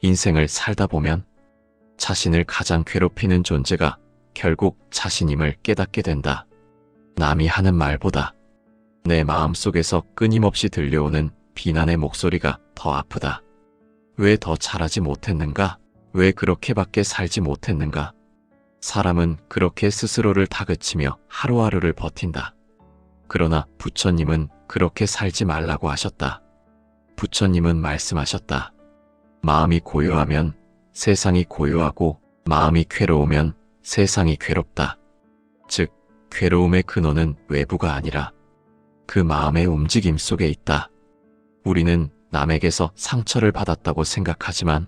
인생을 살다 보면 자신을 가장 괴롭히는 존재가 결국 자신임을 깨닫게 된다. 남이 하는 말보다 내 마음속에서 끊임없이 들려오는 비난의 목소리가 더 아프다. 왜 더 잘하지 못했는가? 왜 그렇게밖에 살지 못했는가? 사람은 그렇게 스스로를 다그치며 하루하루를 버틴다. 그러나 부처님은 그렇게 살지 말라고 하셨다. 부처님은 말씀하셨다. 마음이 고요하면 세상이 고요하고 마음이 괴로우면 세상이 괴롭다. 즉, 괴로움의 근원은 외부가 아니라 그 마음의 움직임 속에 있다. 우리는 남에게서 상처를 받았다고 생각하지만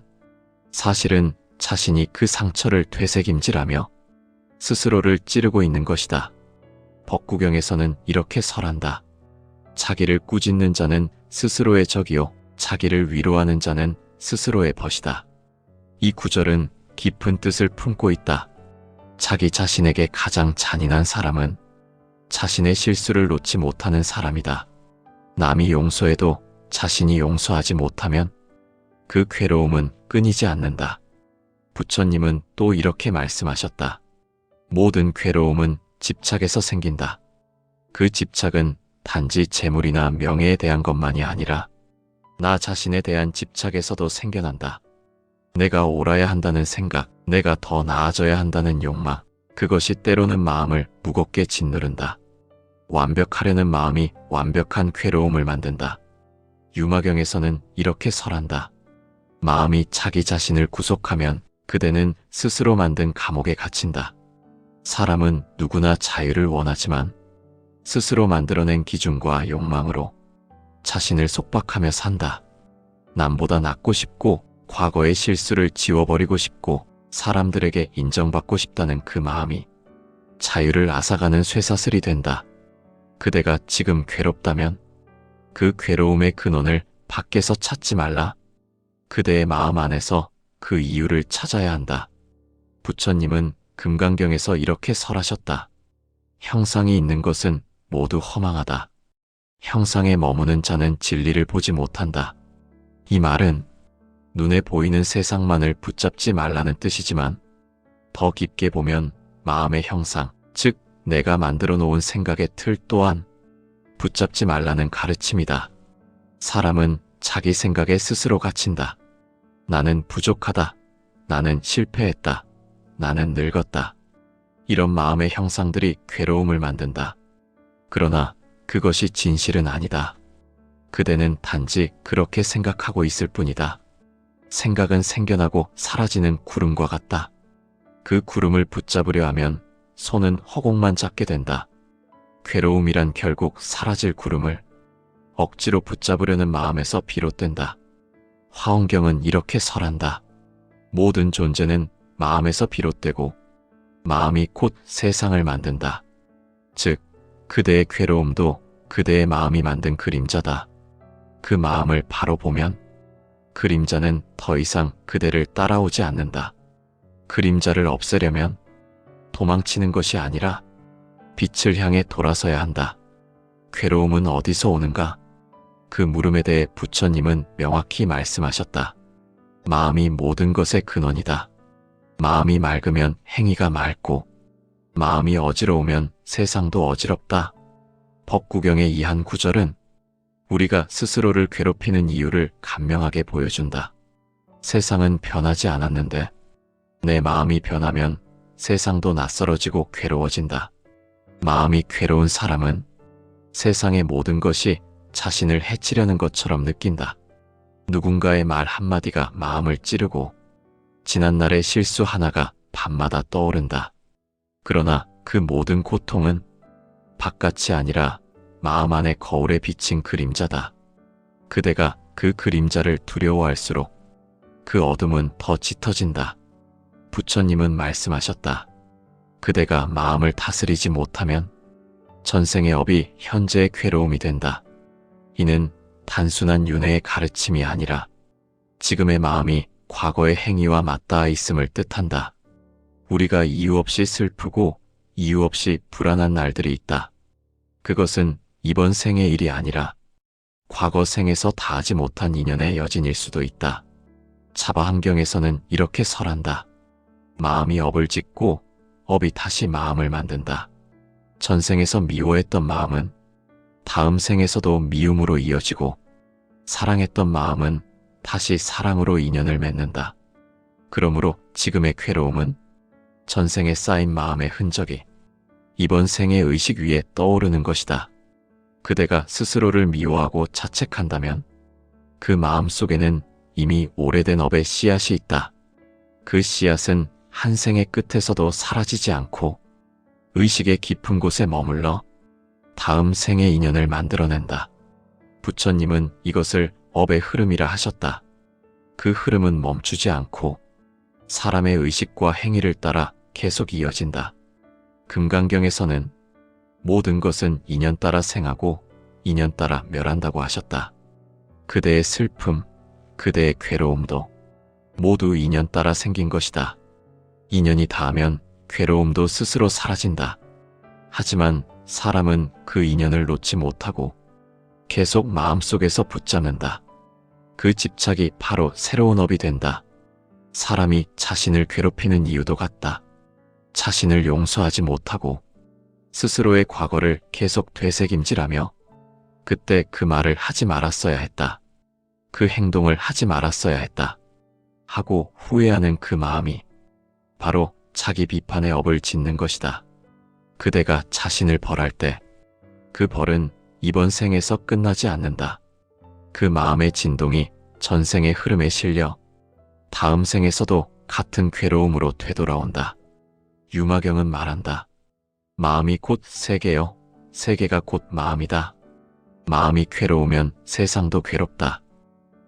사실은 자신이 그 상처를 되새김질하며 스스로를 찌르고 있는 것이다. 법구경에서는 이렇게 설한다. 자기를 꾸짖는 자는 스스로의 적이요 자기를 위로하는 자는 스스로의 벗이다. 이 구절은 깊은 뜻을 품고 있다. 자기 자신에게 가장 잔인한 사람은 자신의 실수를 놓지 못하는 사람이다. 남이 용서해도 자신이 용서하지 못하면 그 괴로움은 끊이지 않는다. 부처님은 또 이렇게 말씀하셨다. 모든 괴로움은 집착에서 생긴다. 그 집착은 단지 재물이나 명예에 대한 것만이 아니라 나 자신에 대한 집착에서도 생겨난다. 내가 옳아야 한다는 생각, 내가 더 나아져야 한다는 욕망, 그것이 때로는 마음을 무겁게 짓누른다. 완벽하려는 마음이 완벽한 괴로움을 만든다. 유마경에서는 이렇게 설한다. 마음이 자기 자신을 구속하면 그대는 스스로 만든 감옥에 갇힌다. 사람은 누구나 자유를 원하지만 스스로 만들어낸 기준과 욕망으로 자신을 속박하며 산다. 남보다 낫고 싶고 과거의 실수를 지워버리고 싶고 사람들에게 인정받고 싶다는 그 마음이 자유를 앗아가는 쇠사슬이 된다. 그대가 지금 괴롭다면 그 괴로움의 근원을 밖에서 찾지 말라. 그대의 마음 안에서 그 이유를 찾아야 한다. 부처님은 금강경에서 이렇게 설하셨다. 형상이 있는 것은 모두 허망하다. 형상에 머무는 자는 진리를 보지 못한다. 이 말은 눈에 보이는 세상만을 붙잡지 말라는 뜻이지만 더 깊게 보면 마음의 형상, 즉 내가 만들어 놓은 생각의 틀 또한 붙잡지 말라는 가르침이다. 사람은 자기 생각에 스스로 갇힌다. 나는 부족하다. 나는 실패했다. 나는 늙었다. 이런 마음의 형상들이 괴로움을 만든다. 그러나 그것이 진실은 아니다. 그대는 단지 그렇게 생각하고 있을 뿐이다. 생각은 생겨나고 사라지는 구름과 같다. 그 구름을 붙잡으려 하면 손은 허공만 잡게 된다. 괴로움이란 결국 사라질 구름을 억지로 붙잡으려는 마음에서 비롯된다. 화엄경은 이렇게 설한다. 모든 존재는 마음에서 비롯되고 마음이 곧 세상을 만든다. 즉, 그대의 괴로움도 그대의 마음이 만든 그림자다. 그 마음을 바로 보면 그림자는 더 이상 그대를 따라오지 않는다. 그림자를 없애려면 도망치는 것이 아니라 빛을 향해 돌아서야 한다. 괴로움은 어디서 오는가? 그 물음에 대해 부처님은 명확히 말씀하셨다. 마음이 모든 것의 근원이다. 마음이 맑으면 행위가 맑고 마음이 어지러우면 세상도 어지럽다. 법구경의 이 한 구절은 우리가 스스로를 괴롭히는 이유를 간명하게 보여준다. 세상은 변하지 않았는데 내 마음이 변하면 세상도 낯설어지고 괴로워진다. 마음이 괴로운 사람은 세상의 모든 것이 자신을 해치려는 것처럼 느낀다. 누군가의 말 한마디가 마음을 찌르고 지난날의 실수 하나가 밤마다 떠오른다. 그러나 그 모든 고통은 바깥이 아니라 마음 안의 거울에 비친 그림자다. 그대가 그 그림자를 두려워할수록 그 어둠은 더 짙어진다. 부처님은 말씀하셨다. 그대가 마음을 다스리지 못하면 전생의 업이 현재의 괴로움이 된다. 이는 단순한 윤회의 가르침이 아니라 지금의 마음이 과거의 행위와 맞닿아 있음을 뜻한다. 우리가 이유 없이 슬프고 이유 없이 불안한 날들이 있다. 그것은 이번 생의 일이 아니라 과거 생에서 다하지 못한 인연의 여진일 수도 있다. 자바 환경에서는 이렇게 설한다. 마음이 업을 짓고 업이 다시 마음을 만든다. 전생에서 미워했던 마음은 다음 생에서도 미움으로 이어지고 사랑했던 마음은 다시 사랑으로 인연을 맺는다. 그러므로 지금의 괴로움은 전생에 쌓인 마음의 흔적이 이번 생의 의식 위에 떠오르는 것이다. 그대가 스스로를 미워하고 자책한다면 그 마음 속에는 이미 오래된 업의 씨앗이 있다. 그 씨앗은 한 생의 끝에서도 사라지지 않고 의식의 깊은 곳에 머물러 다음 생의 인연을 만들어낸다. 부처님은 이것을 업의 흐름이라 하셨다. 그 흐름은 멈추지 않고 사람의 의식과 행위를 따라 계속 이어진다. 금강경에서는 모든 것은 인연 따라 생하고 인연 따라 멸한다고 하셨다. 그대의 슬픔, 그대의 괴로움도 모두 인연 따라 생긴 것이다. 인연이 닿으면 괴로움도 스스로 사라진다. 하지만 사람은 그 인연을 놓지 못하고 계속 마음속에서 붙잡는다. 그 집착이 바로 새로운 업이 된다. 사람이 자신을 괴롭히는 이유도 같다. 자신을 용서하지 못하고 스스로의 과거를 계속 되새김질하며 그때 그 말을 하지 말았어야 했다. 그 행동을 하지 말았어야 했다. 하고 후회하는 그 마음이 바로 자기 비판의 업을 짓는 것이다. 그대가 자신을 벌할 때 그 벌은 이번 생에서 끝나지 않는다. 그 마음의 진동이 전생의 흐름에 실려 다음 생에서도 같은 괴로움으로 되돌아온다. 유마경은 말한다. 마음이 곧 세계요. 세계가 곧 마음이다. 마음이 괴로우면 세상도 괴롭다.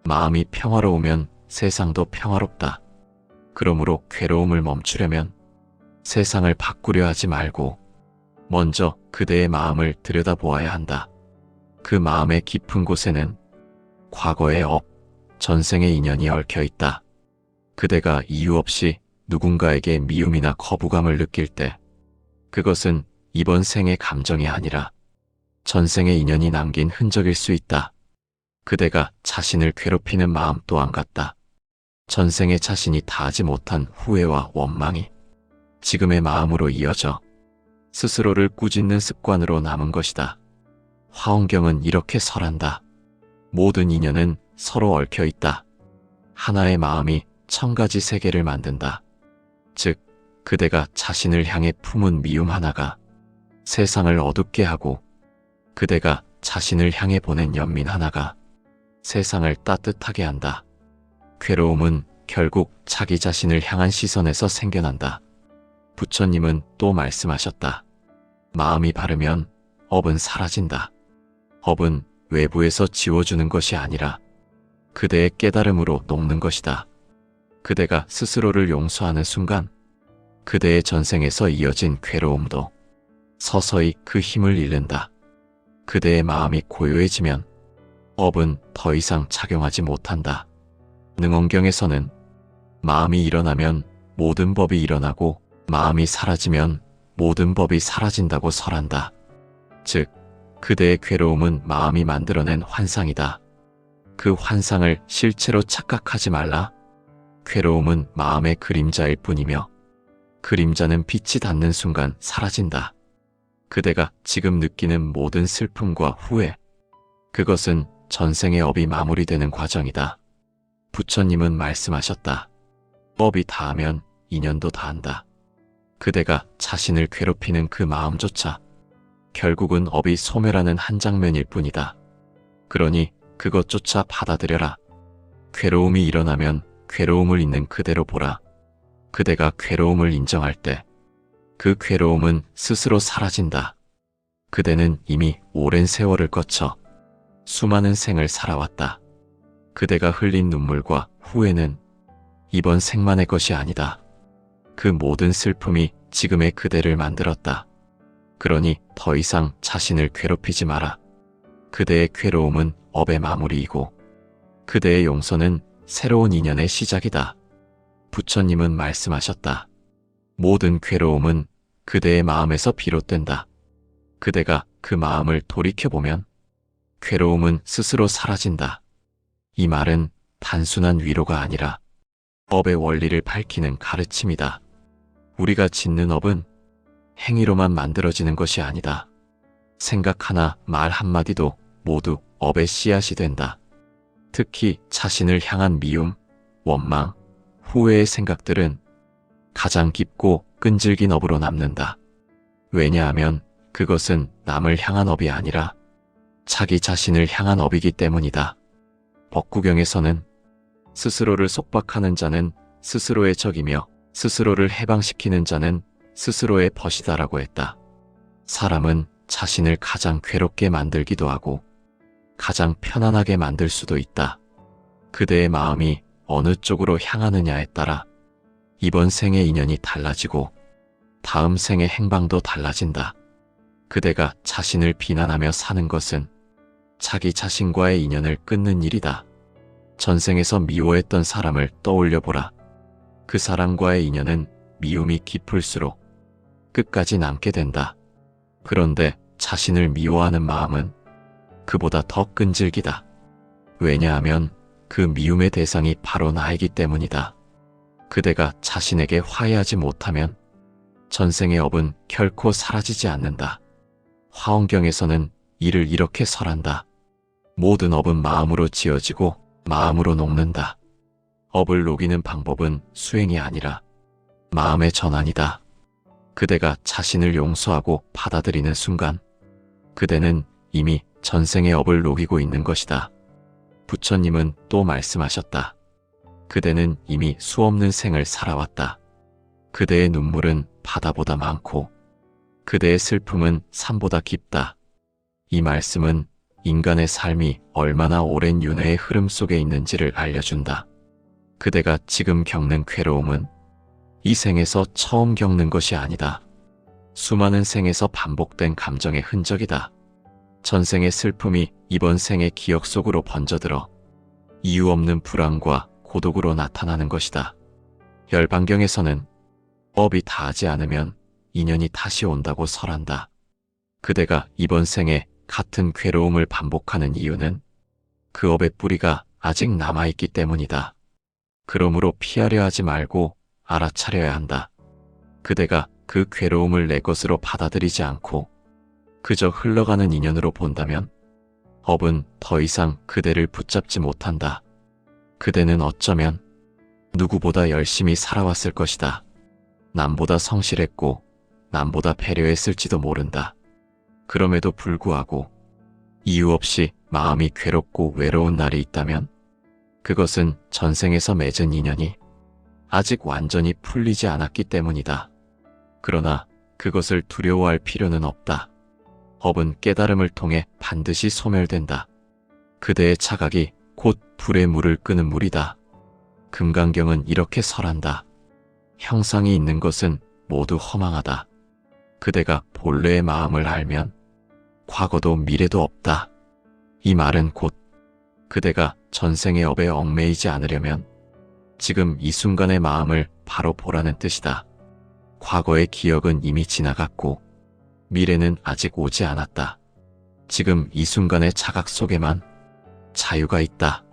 마음이 평화로우면 세상도 평화롭다. 그러므로 괴로움을 멈추려면 세상을 바꾸려 하지 말고 먼저 그대의 마음을 들여다보아야 한다. 그 마음의 깊은 곳에는 과거의 업, 전생의 인연이 얽혀 있다. 그대가 이유 없이 누군가에게 미움이나 거부감을 느낄 때 그것은 이번 생의 감정이 아니라 전생의 인연이 남긴 흔적일 수 있다. 그대가 자신을 괴롭히는 마음 또한 같다. 전생의 자신이 다하지 못한 후회와 원망이 지금의 마음으로 이어져 스스로를 꾸짖는 습관으로 남은 것이다. 화엄경은 이렇게 설한다. 모든 인연은 서로 얽혀 있다. 하나의 마음이 1000가지 세계를 만든다. 즉, 그대가 자신을 향해 품은 미움 하나가 세상을 어둡게 하고 그대가 자신을 향해 보낸 연민 하나가 세상을 따뜻하게 한다. 괴로움은 결국 자기 자신을 향한 시선에서 생겨난다. 부처님은 또 말씀하셨다. 마음이 바르면 업은 사라진다. 업은 외부에서 지워주는 것이 아니라 그대의 깨달음으로 녹는 것이다. 그대가 스스로를 용서하는 순간 그대의 전생에서 이어진 괴로움도 서서히 그 힘을 잃는다. 그대의 마음이 고요해지면 업은 더 이상 작용하지 못한다. 능엄경에서는 마음이 일어나면 모든 법이 일어나고 마음이 사라지면 모든 법이 사라진다고 설한다. 즉, 그대의 괴로움은 마음이 만들어낸 환상이다. 그 환상을 실체로 착각하지 말라. 괴로움은 마음의 그림자일 뿐이며 그림자는 빛이 닿는 순간 사라진다. 그대가 지금 느끼는 모든 슬픔과 후회, 그것은 전생의 업이 마무리되는 과정이다. 부처님은 말씀하셨다. 업이 닿으면 인연도 닿는다. 그대가 자신을 괴롭히는 그 마음조차 결국은 업이 소멸하는 한 장면일 뿐이다. 그러니 그것조차 받아들여라. 괴로움이 일어나면 괴로움을 있는 그대로 보라. 그대가 괴로움을 인정할 때 그 괴로움은 스스로 사라진다. 그대는 이미 오랜 세월을 거쳐 수많은 생을 살아왔다. 그대가 흘린 눈물과 후회는 이번 생만의 것이 아니다. 그 모든 슬픔이 지금의 그대를 만들었다. 그러니 더 이상 자신을 괴롭히지 마라. 그대의 괴로움은 업의 마무리이고 그대의 용서는 새로운 인연의 시작이다. 부처님은 말씀하셨다. 모든 괴로움은 그대의 마음에서 비롯된다. 그대가 그 마음을 돌이켜보면 괴로움은 스스로 사라진다. 이 말은 단순한 위로가 아니라 업의 원리를 밝히는 가르침이다. 우리가 짓는 업은 행위로만 만들어지는 것이 아니다. 생각 하나, 말 한마디도 모두 업의 씨앗이 된다. 특히 자신을 향한 미움, 원망, 후회의 생각들은 가장 깊고 끈질긴 업으로 남는다. 왜냐하면 그것은 남을 향한 업이 아니라 자기 자신을 향한 업이기 때문이다. 법구경에서는 스스로를 속박하는 자는 스스로의 적이며 스스로를 해방시키는 자는 스스로의 벗이다라고 했다. 사람은 자신을 가장 괴롭게 만들기도 하고 가장 편안하게 만들 수도 있다. 그대의 마음이 어느 쪽으로 향하느냐에 따라 이번 생의 인연이 달라지고 다음 생의 행방도 달라진다. 그대가 자신을 비난하며 사는 것은 자기 자신과의 인연을 끊는 일이다. 전생에서 미워했던 사람을 떠올려보라. 그 사람과의 인연은 미움이 깊을수록 끝까지 남게 된다. 그런데 자신을 미워하는 마음은 그보다 더 끈질기다. 왜냐하면 그 미움의 대상이 바로 나이기 때문이다. 그대가 자신에게 화해하지 못하면 전생의 업은 결코 사라지지 않는다. 화엄경에서는 이를 이렇게 설한다. 모든 업은 마음으로 지어지고 마음으로 녹는다. 업을 녹이는 방법은 수행이 아니라 마음의 전환이다. 그대가 자신을 용서하고 받아들이는 순간 그대는 이미 전생의 업을 녹이고 있는 것이다. 부처님은 또 말씀하셨다. 그대는 이미 수없는 생을 살아왔다. 그대의 눈물은 바다보다 많고 그대의 슬픔은 산보다 깊다. 이 말씀은 인간의 삶이 얼마나 오랜 윤회의 흐름 속에 있는지를 알려준다. 그대가 지금 겪는 괴로움은 이 생에서 처음 겪는 것이 아니다. 수많은 생에서 반복된 감정의 흔적이다. 전생의 슬픔이 이번 생의 기억 속으로 번져들어 이유 없는 불안과 고독으로 나타나는 것이다. 열반경에서는 업이 다하지 않으면 인연이 다시 온다고 설한다. 그대가 이번 생에 같은 괴로움을 반복하는 이유는 그 업의 뿌리가 아직 남아있기 때문이다. 그러므로 피하려 하지 말고 알아차려야 한다. 그대가 그 괴로움을 내 것으로 받아들이지 않고 그저 흘러가는 인연으로 본다면 업은 더 이상 그대를 붙잡지 못한다. 그대는 어쩌면 누구보다 열심히 살아왔을 것이다. 남보다 성실했고 남보다 배려했을지도 모른다. 그럼에도 불구하고 이유 없이 마음이 괴롭고 외로운 날이 있다면 그것은 전생에서 맺은 인연이 아직 완전히 풀리지 않았기 때문이다. 그러나 그것을 두려워할 필요는 없다. 업은 깨달음을 통해 반드시 소멸된다. 그대의 차각이 곧 불의 물을 끄는 물이다. 금강경은 이렇게 설한다. 형상이 있는 것은 모두 허망하다. 그대가 본래의 마음을 알면 과거도 미래도 없다. 이 말은 곧 그대가 전생의 업에 얽매이지 않으려면 지금 이 순간의 마음을 바로 보라는 뜻이다. 과거의 기억은 이미 지나갔고 미래는 아직 오지 않았다. 지금 이 순간의 자각 속에만 자유가 있다.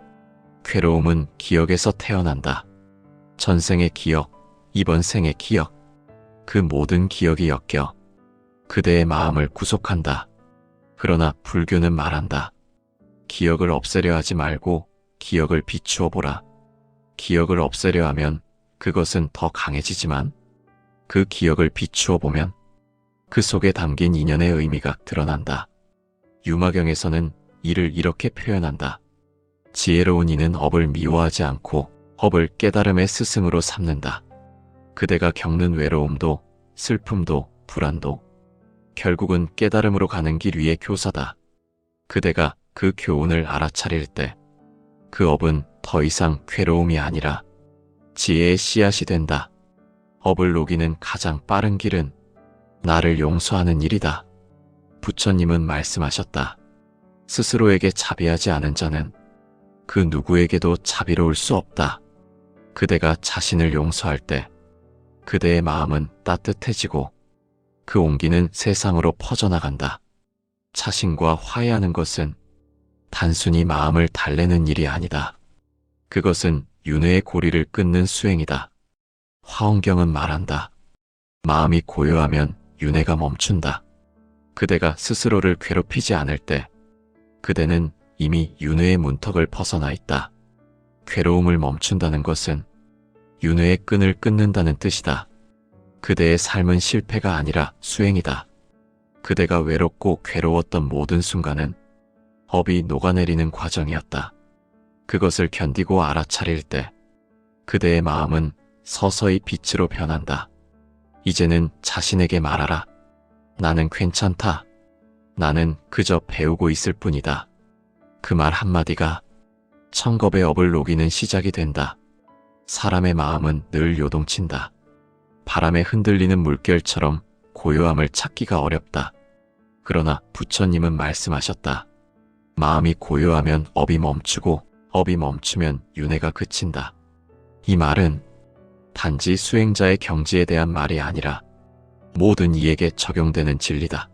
괴로움은 기억에서 태어난다. 전생의 기억, 이번 생의 기억, 그 모든 기억이 엮여 그대의 마음을 구속한다. 그러나 불교는 말한다. 기억을 없애려 하지 말고 기억을 비추어 보라. 기억을 없애려 하면 그것은 더 강해지지만 그 기억을 비추어 보면 그 속에 담긴 인연의 의미가 드러난다. 유마경에서는 이를 이렇게 표현한다. 지혜로운 이는 업을 미워하지 않고 업을 깨달음의 스승으로 삼는다. 그대가 겪는 외로움도 슬픔도 불안도 결국은 깨달음으로 가는 길 위의 교사다. 그대가 그 교훈을 알아차릴 때 그 업은 더 이상 괴로움이 아니라 지혜의 씨앗이 된다. 업을 녹이는 가장 빠른 길은 나를 용서하는 일이다. 부처님은 말씀하셨다. 스스로에게 자비하지 않은 자는 그 누구에게도 자비로울 수 없다. 그대가 자신을 용서할 때 그대의 마음은 따뜻해지고 그 온기는 세상으로 퍼져나간다. 자신과 화해하는 것은 단순히 마음을 달래는 일이 아니다. 그것은 윤회의 고리를 끊는 수행이다. 화엄경은 말한다. 마음이 고요하면 윤회가 멈춘다. 그대가 스스로를 괴롭히지 않을 때 그대는 이미 윤회의 문턱을 벗어나 있다. 괴로움을 멈춘다는 것은 윤회의 끈을 끊는다는 뜻이다. 그대의 삶은 실패가 아니라 수행이다. 그대가 외롭고 괴로웠던 모든 순간은 업이 녹아내리는 과정이었다. 그것을 견디고 알아차릴 때 그대의 마음은 서서히 빛으로 변한다. 이제는 자신에게 말하라. 나는 괜찮다. 나는 그저 배우고 있을 뿐이다. 그 말 한마디가 천겁의 업을 녹이는 시작이 된다. 사람의 마음은 늘 요동친다. 바람에 흔들리는 물결처럼 고요함을 찾기가 어렵다. 그러나 부처님은 말씀하셨다. 마음이 고요하면 업이 멈추고 업이 멈추면 윤회가 그친다. 이 말은 단지 수행자의 경지에 대한 말이 아니라 모든 이에게 적용되는 진리다.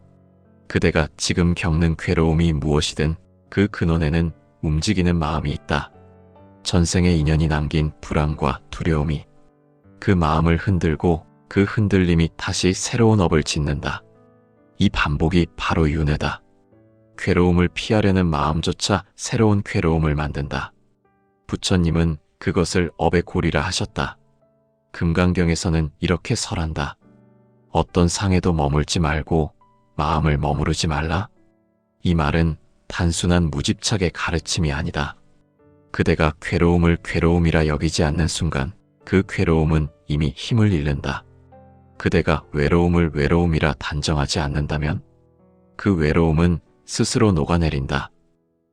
그대가 지금 겪는 괴로움이 무엇이든 그 근원에는 움직이는 마음이 있다. 전생의 인연이 남긴 불안과 두려움이 그 마음을 흔들고 그 흔들림이 다시 새로운 업을 짓는다. 이 반복이 바로 윤회다. 괴로움을 피하려는 마음조차 새로운 괴로움을 만든다. 부처님은 그것을 업의 고리라 하셨다. 금강경에서는 이렇게 설한다. 어떤 상에도 머물지 말고 마음을 머무르지 말라. 이 말은 단순한 무집착의 가르침이 아니다. 그대가 괴로움을 괴로움이라 여기지 않는 순간 그 괴로움은 이미 힘을 잃는다. 그대가 외로움을 외로움이라 단정하지 않는다면 그 외로움은 스스로 녹아내린다.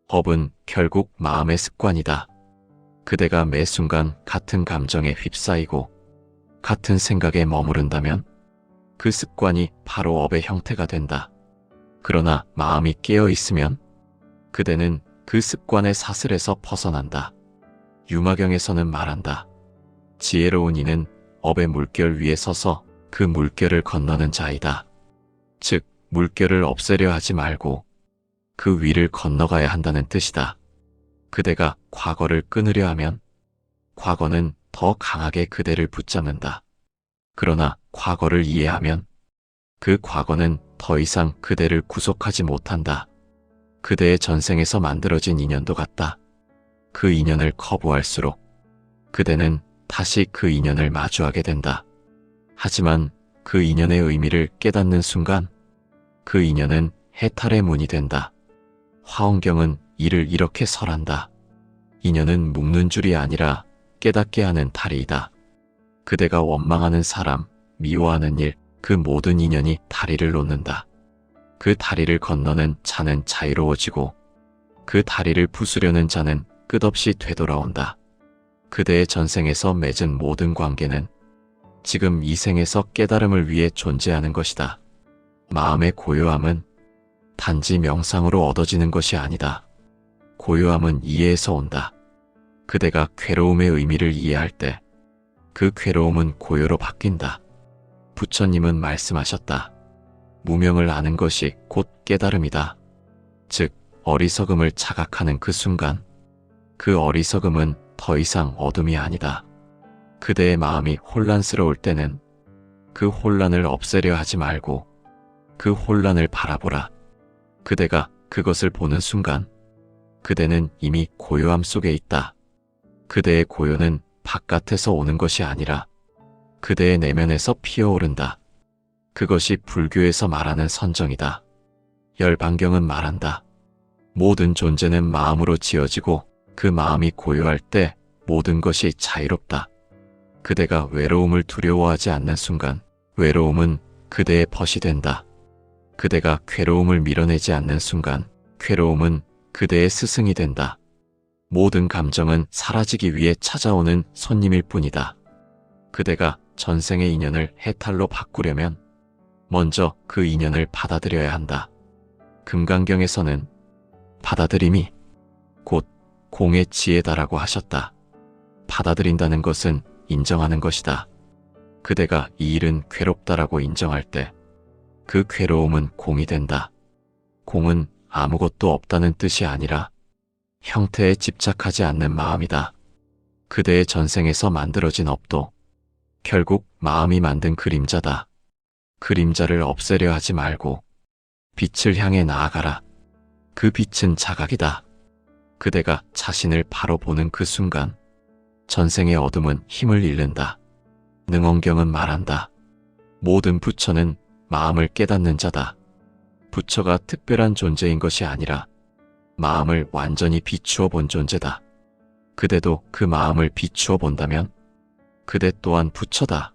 업은 결국 마음의 습관이다. 그대가 매 순간 같은 감정에 휩싸이고 같은 생각에 머무른다면 그 습관이 바로 업의 형태가 된다. 그러나 마음이 깨어 있으면 그대는 그 습관의 사슬에서 벗어난다. 유마경에서는 말한다. 지혜로운 이는 업의 물결 위에 서서 그 물결을 건너는 자이다. 즉, 물결을 없애려 하지 말고 그 위를 건너가야 한다는 뜻이다. 그대가 과거를 끊으려 하면 과거는 더 강하게 그대를 붙잡는다. 그러나 과거를 이해하면 그 과거는 더 이상 그대를 구속하지 못한다. 그대의 전생에서 만들어진 인연도 같다. 그 인연을 거부할수록 그대는 다시 그 인연을 마주하게 된다. 하지만 그 인연의 의미를 깨닫는 순간 그 인연은 해탈의 문이 된다. 화엄경은 이를 이렇게 설한다. 인연은 묶는 줄이 아니라 깨닫게 하는 다리이다. 그대가 원망하는 사람, 미워하는 일, 그 모든 인연이 다리를 놓는다. 그 다리를 건너는 자는 자유로워지고 그 다리를 부수려는 자는 끝없이 되돌아온다. 그대의 전생에서 맺은 모든 관계는 지금 이 생에서 깨달음을 위해 존재하는 것이다. 마음의 고요함은 단지 명상으로 얻어지는 것이 아니다. 고요함은 이해에서 온다. 그대가 괴로움의 의미를 이해할 때 그 괴로움은 고요로 바뀐다. 부처님은 말씀하셨다. 무명을 아는 것이 곧 깨달음이다. 즉, 어리석음을 자각하는 그 순간 그 어리석음은 더 이상 어둠이 아니다. 그대의 마음이 혼란스러울 때는 그 혼란을 없애려 하지 말고 그 혼란을 바라보라. 그대가 그것을 보는 순간 그대는 이미 고요함 속에 있다. 그대의 고요는 바깥에서 오는 것이 아니라 그대의 내면에서 피어오른다. 그것이 불교에서 말하는 선정이다. 열반경은 말한다. 모든 존재는 마음으로 지어지고 그 마음이 고요할 때 모든 것이 자유롭다. 그대가 외로움을 두려워하지 않는 순간 외로움은 그대의 벗이 된다. 그대가 괴로움을 밀어내지 않는 순간 괴로움은 그대의 스승이 된다. 모든 감정은 사라지기 위해 찾아오는 손님일 뿐이다. 그대가 전생의 인연을 해탈로 바꾸려면 먼저 그 인연을 받아들여야 한다. 금강경에서는 받아들임이 곧 공의 지혜다라고 하셨다. 받아들인다는 것은 인정하는 것이다. 그대가 이 일은 괴롭다라고 인정할 때 그 괴로움은 공이 된다. 공은 아무것도 없다는 뜻이 아니라 형태에 집착하지 않는 마음이다. 그대의 전생에서 만들어진 업도 결국 마음이 만든 그림자다. 그림자를 없애려 하지 말고 빛을 향해 나아가라. 그 빛은 자각이다. 그대가 자신을 바로 보는 그 순간 전생의 어둠은 힘을 잃는다. 능원경은 말한다. 모든 부처는 마음을 깨닫는 자다. 부처가 특별한 존재인 것이 아니라 마음을 완전히 비추어 본 존재다. 그대도 그 마음을 비추어 본다면 그대 또한 부처다.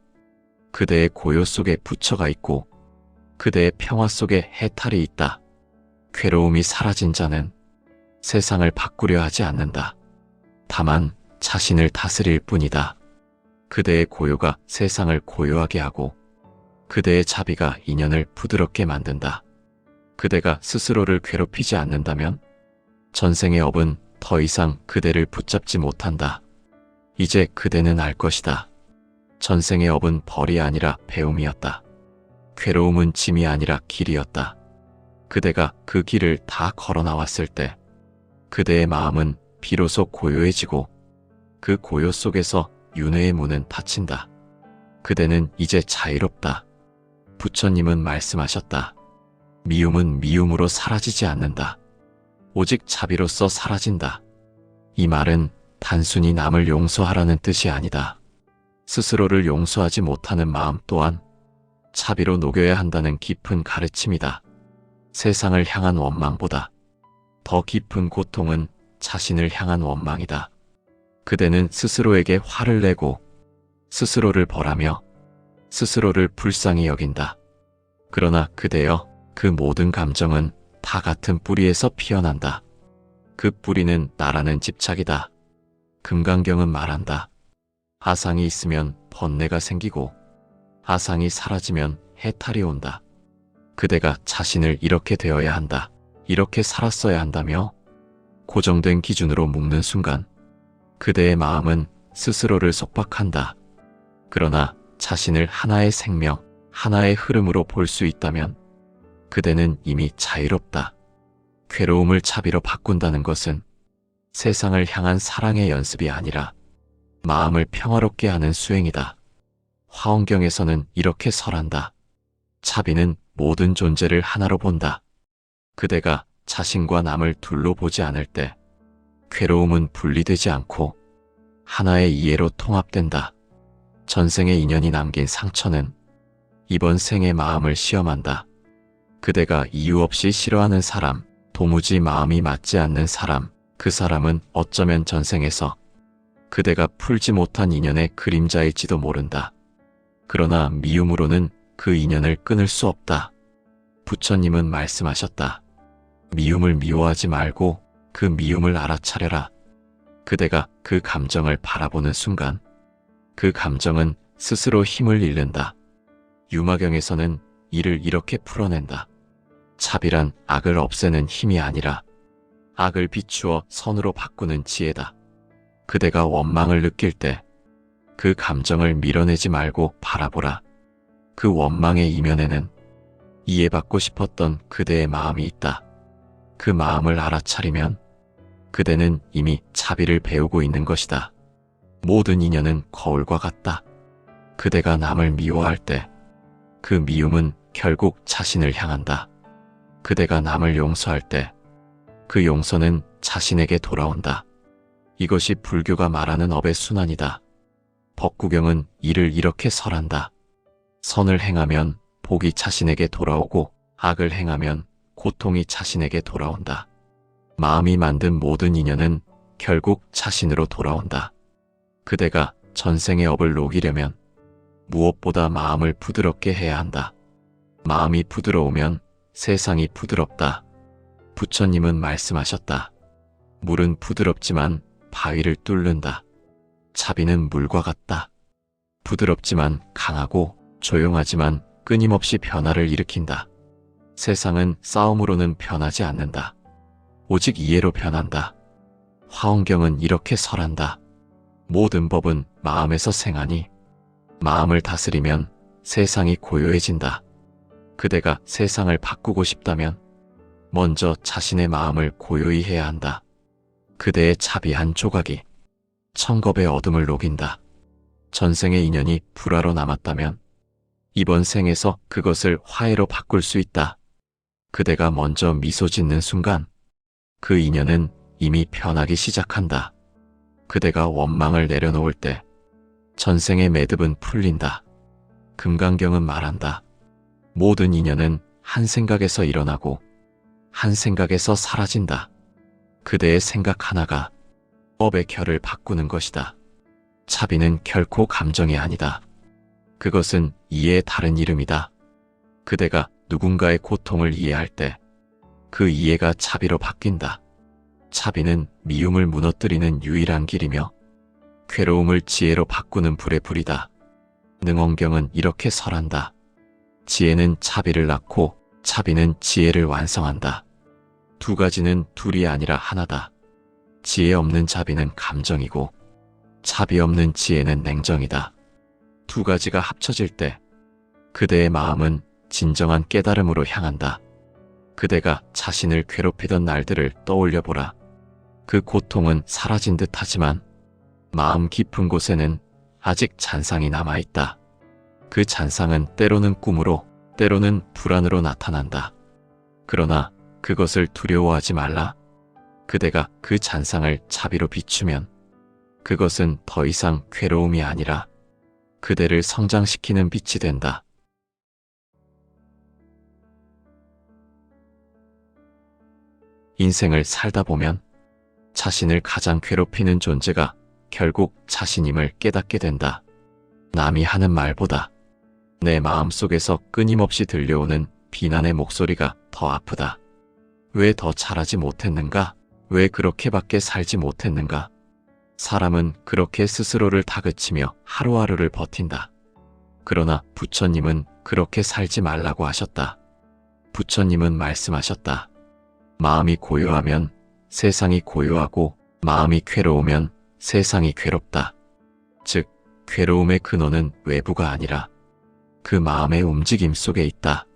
그대의 고요 속에 부처가 있고 그대의 평화 속에 해탈이 있다. 괴로움이 사라진 자는 세상을 바꾸려 하지 않는다. 다만 자신을 다스릴 뿐이다. 그대의 고요가 세상을 고요하게 하고 그대의 자비가 인연을 부드럽게 만든다. 그대가 스스로를 괴롭히지 않는다면 전생의 업은 더 이상 그대를 붙잡지 못한다. 이제 그대는 알 것이다. 전생의 업은 벌이 아니라 배움이었다. 괴로움은 짐이 아니라 길이었다. 그대가 그 길을 다 걸어 나왔을 때 그대의 마음은 비로소 고요해지고 그 고요 속에서 윤회의 문은 닫힌다. 그대는 이제 자유롭다. 부처님은 말씀하셨다. 미움은 미움으로 사라지지 않는다. 오직 자비로서 사라진다. 이 말은 단순히 남을 용서하라는 뜻이 아니다. 스스로를 용서하지 못하는 마음 또한 자비로 녹여야 한다는 깊은 가르침이다. 세상을 향한 원망보다 더 깊은 고통은 자신을 향한 원망이다. 그대는 스스로에게 화를 내고 스스로를 벌하며 스스로를 불쌍히 여긴다. 그러나 그대여, 그 모든 감정은 다 같은 뿌리에서 피어난다. 그 뿌리는 나라는 집착이다. 금강경은 말한다. 아상이 있으면 번뇌가 생기고 아상이 사라지면 해탈이 온다. 그대가 자신을 이렇게 되어야 한다. 이렇게 살았어야 한다며 고정된 기준으로 묶는 순간 그대의 마음은 스스로를 속박한다. 그러나 자신을 하나의 생명, 하나의 흐름으로 볼 수 있다면 그대는 이미 자유롭다. 괴로움을 자비로 바꾼다는 것은 세상을 향한 사랑의 연습이 아니라 마음을 평화롭게 하는 수행이다. 화엄경에서는 이렇게 설한다. 자비는 모든 존재를 하나로 본다. 그대가 자신과 남을 둘로 보지 않을 때 괴로움은 분리되지 않고 하나의 이해로 통합된다. 전생의 인연이 남긴 상처는 이번 생의 마음을 시험한다. 그대가 이유 없이 싫어하는 사람, 도무지 마음이 맞지 않는 사람, 그 사람은 어쩌면 전생에서 그대가 풀지 못한 인연의 그림자일지도 모른다. 그러나 미움으로는 그 인연을 끊을 수 없다. 부처님은 말씀하셨다. 미움을 미워하지 말고 그 미움을 알아차려라. 그대가 그 감정을 바라보는 순간 그 감정은 스스로 힘을 잃는다. 유마경에서는 이를 이렇게 풀어낸다. 자비란 악을 없애는 힘이 아니라 악을 비추어 선으로 바꾸는 지혜다. 그대가 원망을 느낄 때 그 감정을 밀어내지 말고 바라보라. 그 원망의 이면에는 이해받고 싶었던 그대의 마음이 있다. 그 마음을 알아차리면 그대는 이미 자비를 배우고 있는 것이다. 모든 인연은 거울과 같다. 그대가 남을 미워할 때 그 미움은 결국 자신을 향한다. 그대가 남을 용서할 때 그 용서는 자신에게 돌아온다. 이것이 불교가 말하는 업의 순환이다. 법구경은 이를 이렇게 설한다. 선을 행하면 복이 자신에게 돌아오고 악을 행하면 고통이 자신에게 돌아온다. 마음이 만든 모든 인연은 결국 자신으로 돌아온다. 그대가 전생의 업을 녹이려면 무엇보다 마음을 부드럽게 해야 한다. 마음이 부드러우면 세상이 부드럽다. 부처님은 말씀하셨다. 물은 부드럽지만 바위를 뚫는다. 자비는 물과 같다. 부드럽지만 강하고 조용하지만 끊임없이 변화를 일으킨다. 세상은 싸움으로는 변하지 않는다. 오직 이해로 변한다. 화엄경은 이렇게 설한다. 모든 법은 마음에서 생하니 마음을 다스리면 세상이 고요해진다. 그대가 세상을 바꾸고 싶다면 먼저 자신의 마음을 고요히 해야 한다. 그대의 자비 한 조각이 천겁의 어둠을 녹인다. 전생의 인연이 불화로 남았다면 이번 생에서 그것을 화해로 바꿀 수 있다. 그대가 먼저 미소 짓는 순간 그 인연은 이미 변하기 시작한다. 그대가 원망을 내려놓을 때 전생의 매듭은 풀린다. 금강경은 말한다. 모든 인연은 한 생각에서 일어나고 한 생각에서 사라진다. 그대의 생각 하나가 법의 결을 바꾸는 것이다. 차비는 결코 감정이 아니다. 그것은 이해의 다른 이름이다. 그대가 누군가의 고통을 이해할 때 그 이해가 차비로 바뀐다. 차비는 미움을 무너뜨리는 유일한 길이며 괴로움을 지혜로 바꾸는 불의 불이다. 능원경은 이렇게 설한다. 지혜는 차비를 낳고 차비는 지혜를 완성한다. 두 가지는 둘이 아니라 하나다. 지혜 없는 차비는 감정이고 차비 없는 지혜는 냉정이다. 두 가지가 합쳐질 때 그대의 마음은 진정한 깨달음으로 향한다. 그대가 자신을 괴롭히던 날들을 떠올려 보라. 그 고통은 사라진 듯 하지만 마음 깊은 곳에는 아직 잔상이 남아있다. 그 잔상은 때로는 꿈으로, 때로는 불안으로 나타난다. 그러나 그것을 두려워하지 말라. 그대가 그 잔상을 차비로 비추면 그것은 더 이상 괴로움이 아니라 그대를 성장시키는 빛이 된다. 인생을 살다 보면 자신을 가장 괴롭히는 존재가 결국 자신임을 깨닫게 된다. 남이 하는 말보다 내 마음속에서 끊임없이 들려오는 비난의 목소리가 더 아프다. 왜 더 잘하지 못했는가? 왜 그렇게밖에 살지 못했는가? 사람은 그렇게 스스로를 다그치며 하루하루를 버틴다. 그러나 부처님은 그렇게 살지 말라고 하셨다. 부처님은 말씀하셨다. 마음이 고요하면 세상이 고요하고 마음이 괴로우면 세상이 괴롭다. 즉, 괴로움의 근원은 외부가 아니라 그 마음의 움직임 속에 있다.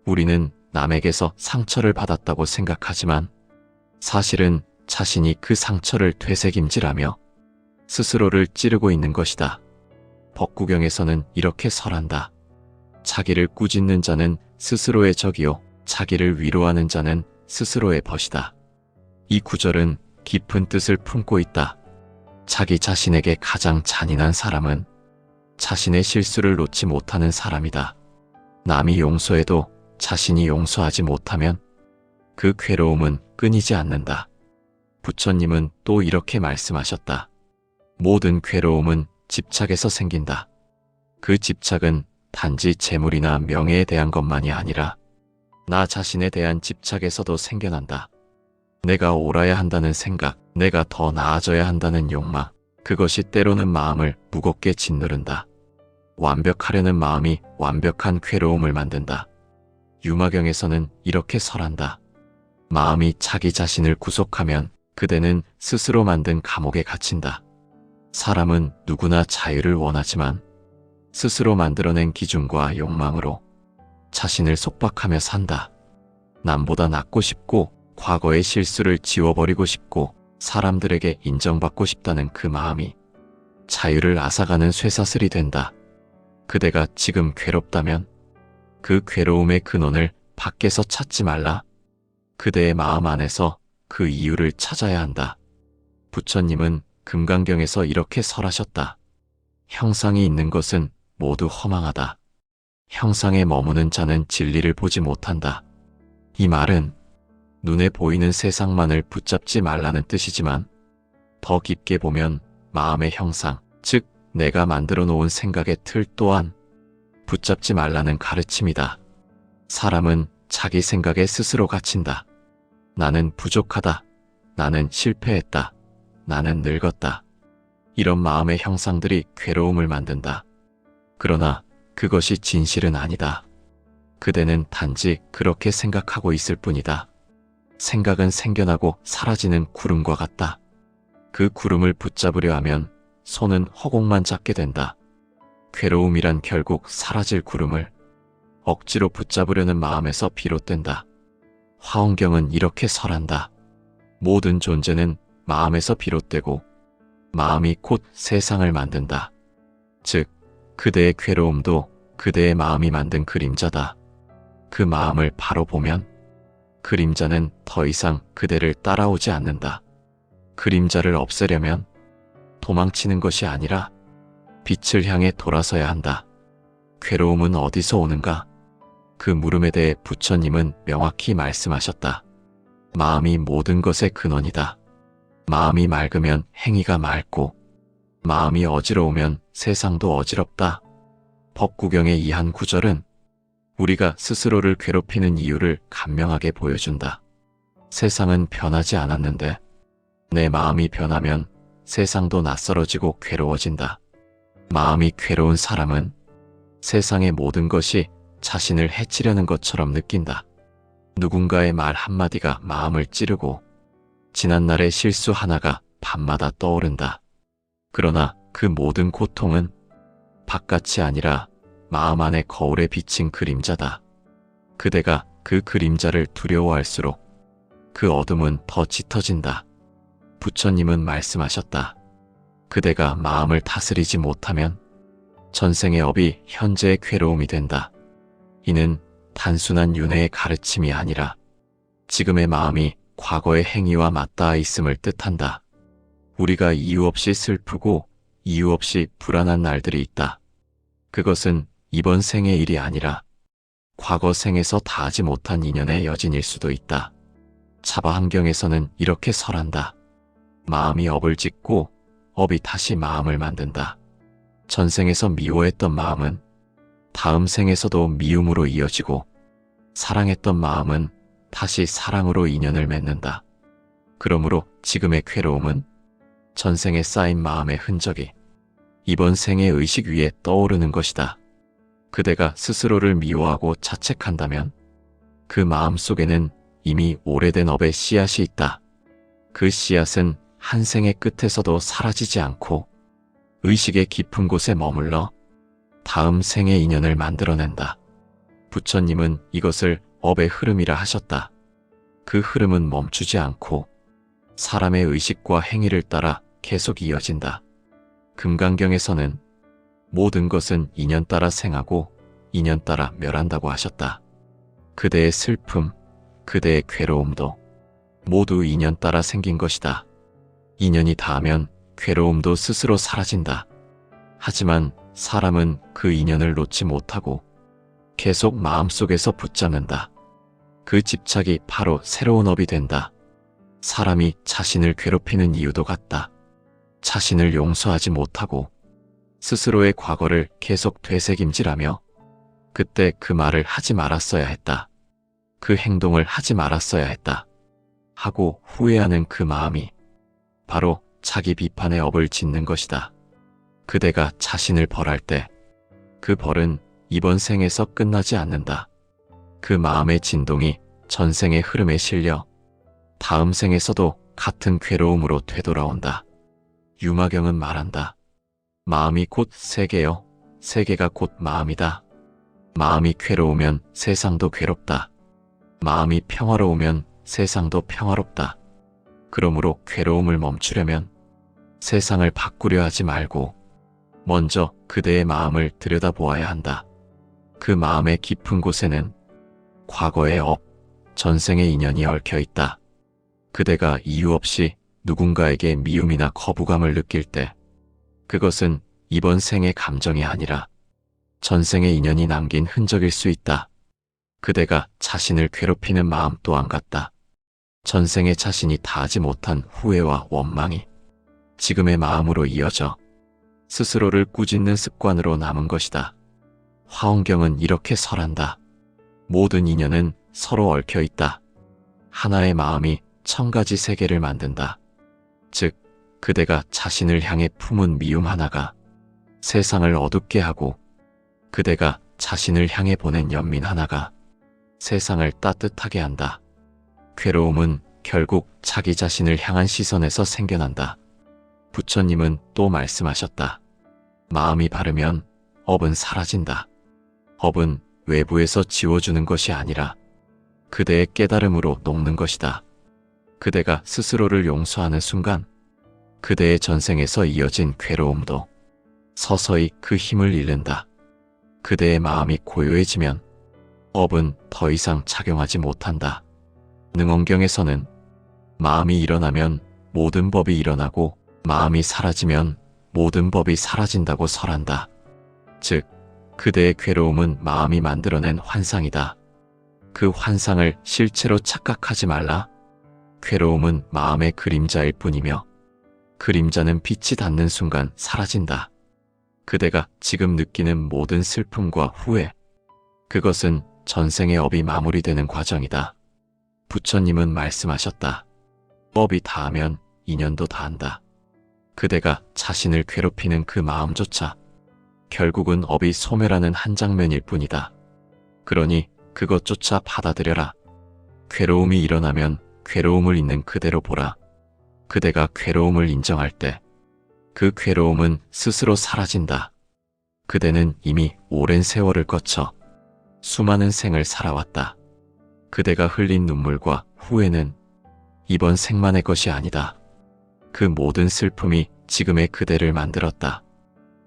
우리는 남에게서 상처를 받았다고 생각하지만 사실은 자신이 그 상처를 되새김질하며 스스로를 찌르고 있는 것이다. 법구경에서는 이렇게 설한다. 자기를 꾸짖는 자는 스스로의 적이요, 자기를 위로하는 자는 스스로의 벗이다. 이 구절은 깊은 뜻을 품고 있다. 자기 자신에게 가장 잔인한 사람은 자신의 실수를 놓지 못하는 사람이다. 남이 용서해도 자신이 용서하지 못하면 그 괴로움은 끊이지 않는다. 부처님은 또 이렇게 말씀하셨다. 모든 괴로움은 집착에서 생긴다. 그 집착은 단지 재물이나 명예에 대한 것만이 아니라 나 자신에 대한 집착에서도 생겨난다. 내가 옳아야 한다는 생각, 내가 더 나아져야 한다는 욕망, 그것이 때로는 마음을 무겁게 짓누른다. 완벽하려는 마음이 완벽한 괴로움을 만든다. 유마경에서는 이렇게 설한다. 마음이 자기 자신을 구속하면 그대는 스스로 만든 감옥에 갇힌다. 사람은 누구나 자유를 원하지만 스스로 만들어낸 기준과 욕망으로 자신을 속박하며 산다. 남보다 낫고 싶고 과거의 실수를 지워버리고 싶고 사람들에게 인정받고 싶다는 그 마음이 자유를 앗아가는 쇠사슬이 된다. 그대가 지금 괴롭다면 그 괴로움의 근원을 밖에서 찾지 말라. 그대의 마음 안에서 그 이유를 찾아야 한다. 부처님은 금강경에서 이렇게 설하셨다. 형상이 있는 것은 모두 허망하다. 형상에 머무는 자는 진리를 보지 못한다. 이 말은 눈에 보이는 세상만을 붙잡지 말라는 뜻이지만 더 깊게 보면 마음의 형상, 즉 내가 만들어 놓은 생각의 틀 또한 붙잡지 말라는 가르침이다. 사람은 자기 생각에 스스로 갇힌다. 나는 부족하다. 나는 실패했다. 나는 늙었다. 이런 마음의 형상들이 괴로움을 만든다. 그러나 그것이 진실은 아니다. 그대는 단지 그렇게 생각하고 있을 뿐이다. 생각은 생겨나고 사라지는 구름과 같다. 그 구름을 붙잡으려 하면 손은 허공만 잡게 된다. 괴로움이란 결국 사라질 구름을 억지로 붙잡으려는 마음에서 비롯된다. 화엄경은 이렇게 설한다. 모든 존재는 마음에서 비롯되고 마음이 곧 세상을 만든다. 즉, 그대의 괴로움도 그대의 마음이 만든 그림자다. 그 마음을 바로 보면 그림자는 더 이상 그대를 따라오지 않는다. 그림자를 없애려면 도망치는 것이 아니라 빛을 향해 돌아서야 한다. 괴로움은 어디서 오는가? 그 물음에 대해 부처님은 명확히 말씀하셨다. 마음이 모든 것의 근원이다. 마음이 맑으면 행위가 맑고, 마음이 어지러우면 세상도 어지럽다. 법구경의 이 한 구절은 우리가 스스로를 괴롭히는 이유를 간명하게 보여준다. 세상은 변하지 않았는데 내 마음이 변하면 세상도 낯설어지고 괴로워진다. 마음이 괴로운 사람은 세상의 모든 것이 자신을 해치려는 것처럼 느낀다. 누군가의 말 한마디가 마음을 찌르고 지난날의 실수 하나가 밤마다 떠오른다. 그러나 그 모든 고통은 바깥이 아니라 마음 안의 거울에 비친 그림자다. 그대가 그 그림자를 두려워할수록 그 어둠은 더 짙어진다. 부처님은 말씀하셨다. 그대가 마음을 다스리지 못하면 전생의 업이 현재의 괴로움이 된다. 이는 단순한 윤회의 가르침이 아니라 지금의 마음이 과거의 행위와 맞닿아 있음을 뜻한다. 우리가 이유 없이 슬프고 이유 없이 불안한 날들이 있다. 그것은 이번 생의 일이 아니라 과거 생에서 다하지 못한 인연의 여진일 수도 있다. 차바환경에서는 이렇게 설한다. 마음이 업을 짓고 업이 다시 마음을 만든다. 전생에서 미워했던 마음은 다음 생에서도 미움으로 이어지고 사랑했던 마음은 다시 사랑으로 인연을 맺는다. 그러므로 지금의 괴로움은 전생에 쌓인 마음의 흔적이 이번 생의 의식 위에 떠오르는 것이다. 그대가 스스로를 미워하고 자책한다면 그 마음 속에는 이미 오래된 업의 씨앗이 있다. 그 씨앗은 한 생의 끝에서도 사라지지 않고 의식의 깊은 곳에 머물러 다음 생의 인연을 만들어낸다. 부처님은 이것을 업의 흐름이라 하셨다. 그 흐름은 멈추지 않고 사람의 의식과 행위를 따라 계속 이어진다. 금강경에서는 모든 것은 인연 따라 생하고 인연 따라 멸한다고 하셨다. 그대의 슬픔, 그대의 괴로움도 모두 인연 따라 생긴 것이다. 인연이 닿으면 괴로움도 스스로 사라진다. 하지만 사람은 그 인연을 놓지 못하고 계속 마음속에서 붙잡는다. 그 집착이 바로 새로운 업이 된다. 사람이 자신을 괴롭히는 이유도 같다. 자신을 용서하지 못하고 스스로의 과거를 계속 되새김질하며 그때 그 말을 하지 말았어야 했다. 그 행동을 하지 말았어야 했다. 하고 후회하는 그 마음이 바로 자기 비판의 업을 짓는 것이다. 그대가 자신을 벌할 때 그 벌은 이번 생에서 끝나지 않는다. 그 마음의 진동이 전생의 흐름에 실려 다음 생에서도 같은 괴로움으로 되돌아온다. 유마경은 말한다. 마음이 곧 세계요. 세계가 곧 마음이다. 마음이 괴로우면 세상도 괴롭다. 마음이 평화로우면 세상도 평화롭다. 그러므로 괴로움을 멈추려면 세상을 바꾸려 하지 말고 먼저 그대의 마음을 들여다보아야 한다. 그 마음의 깊은 곳에는 과거의 업, 전생의 인연이 얽혀 있다. 그대가 이유 없이 누군가에게 미움이나 거부감을 느낄 때 그것은 이번 생의 감정이 아니라 전생의 인연이 남긴 흔적일 수 있다. 그대가 자신을 괴롭히는 마음 또한 같다. 전생의 자신이 다하지 못한 후회와 원망이 지금의 마음으로 이어져 스스로를 꾸짖는 습관으로 남은 것이다. 화엄경은 이렇게 설한다. 모든 인연은 서로 얽혀 있다. 하나의 마음이 1000가지 세계를 만든다. 즉, 그대가 자신을 향해 품은 미움 하나가 세상을 어둡게 하고 그대가 자신을 향해 보낸 연민 하나가 세상을 따뜻하게 한다. 괴로움은 결국 자기 자신을 향한 시선에서 생겨난다. 부처님은 또 말씀하셨다. 마음이 바르면 업은 사라진다. 업은 외부에서 지워주는 것이 아니라 그대의 깨달음으로 녹는 것이다. 그대가 스스로를 용서하는 순간 그대의 전생에서 이어진 괴로움도 서서히 그 힘을 잃는다. 그대의 마음이 고요해지면 업은 더 이상 작용하지 못한다. 능엄경에서는 마음이 일어나면 모든 법이 일어나고 마음이 사라지면 모든 법이 사라진다고 설한다. 즉, 그대의 괴로움은 마음이 만들어낸 환상이다. 그 환상을 실체로 착각하지 말라. 괴로움은 마음의 그림자일 뿐이며 그림자는 빛이 닿는 순간 사라진다. 그대가 지금 느끼는 모든 슬픔과 후회, 그것은 전생의 업이 마무리되는 과정이다. 부처님은 말씀하셨다. 업이 닿으면 인연도 닿는다. 그대가 자신을 괴롭히는 그 마음조차 결국은 업이 소멸하는 한 장면일 뿐이다. 그러니 그것조차 받아들여라. 괴로움이 일어나면 괴로움을 있는 그대로 보라. 그대가 괴로움을 인정할 때 그 괴로움은 스스로 사라진다. 그대는 이미 오랜 세월을 거쳐 수많은 생을 살아왔다. 그대가 흘린 눈물과 후회는 이번 생만의 것이 아니다. 그 모든 슬픔이 지금의 그대를 만들었다.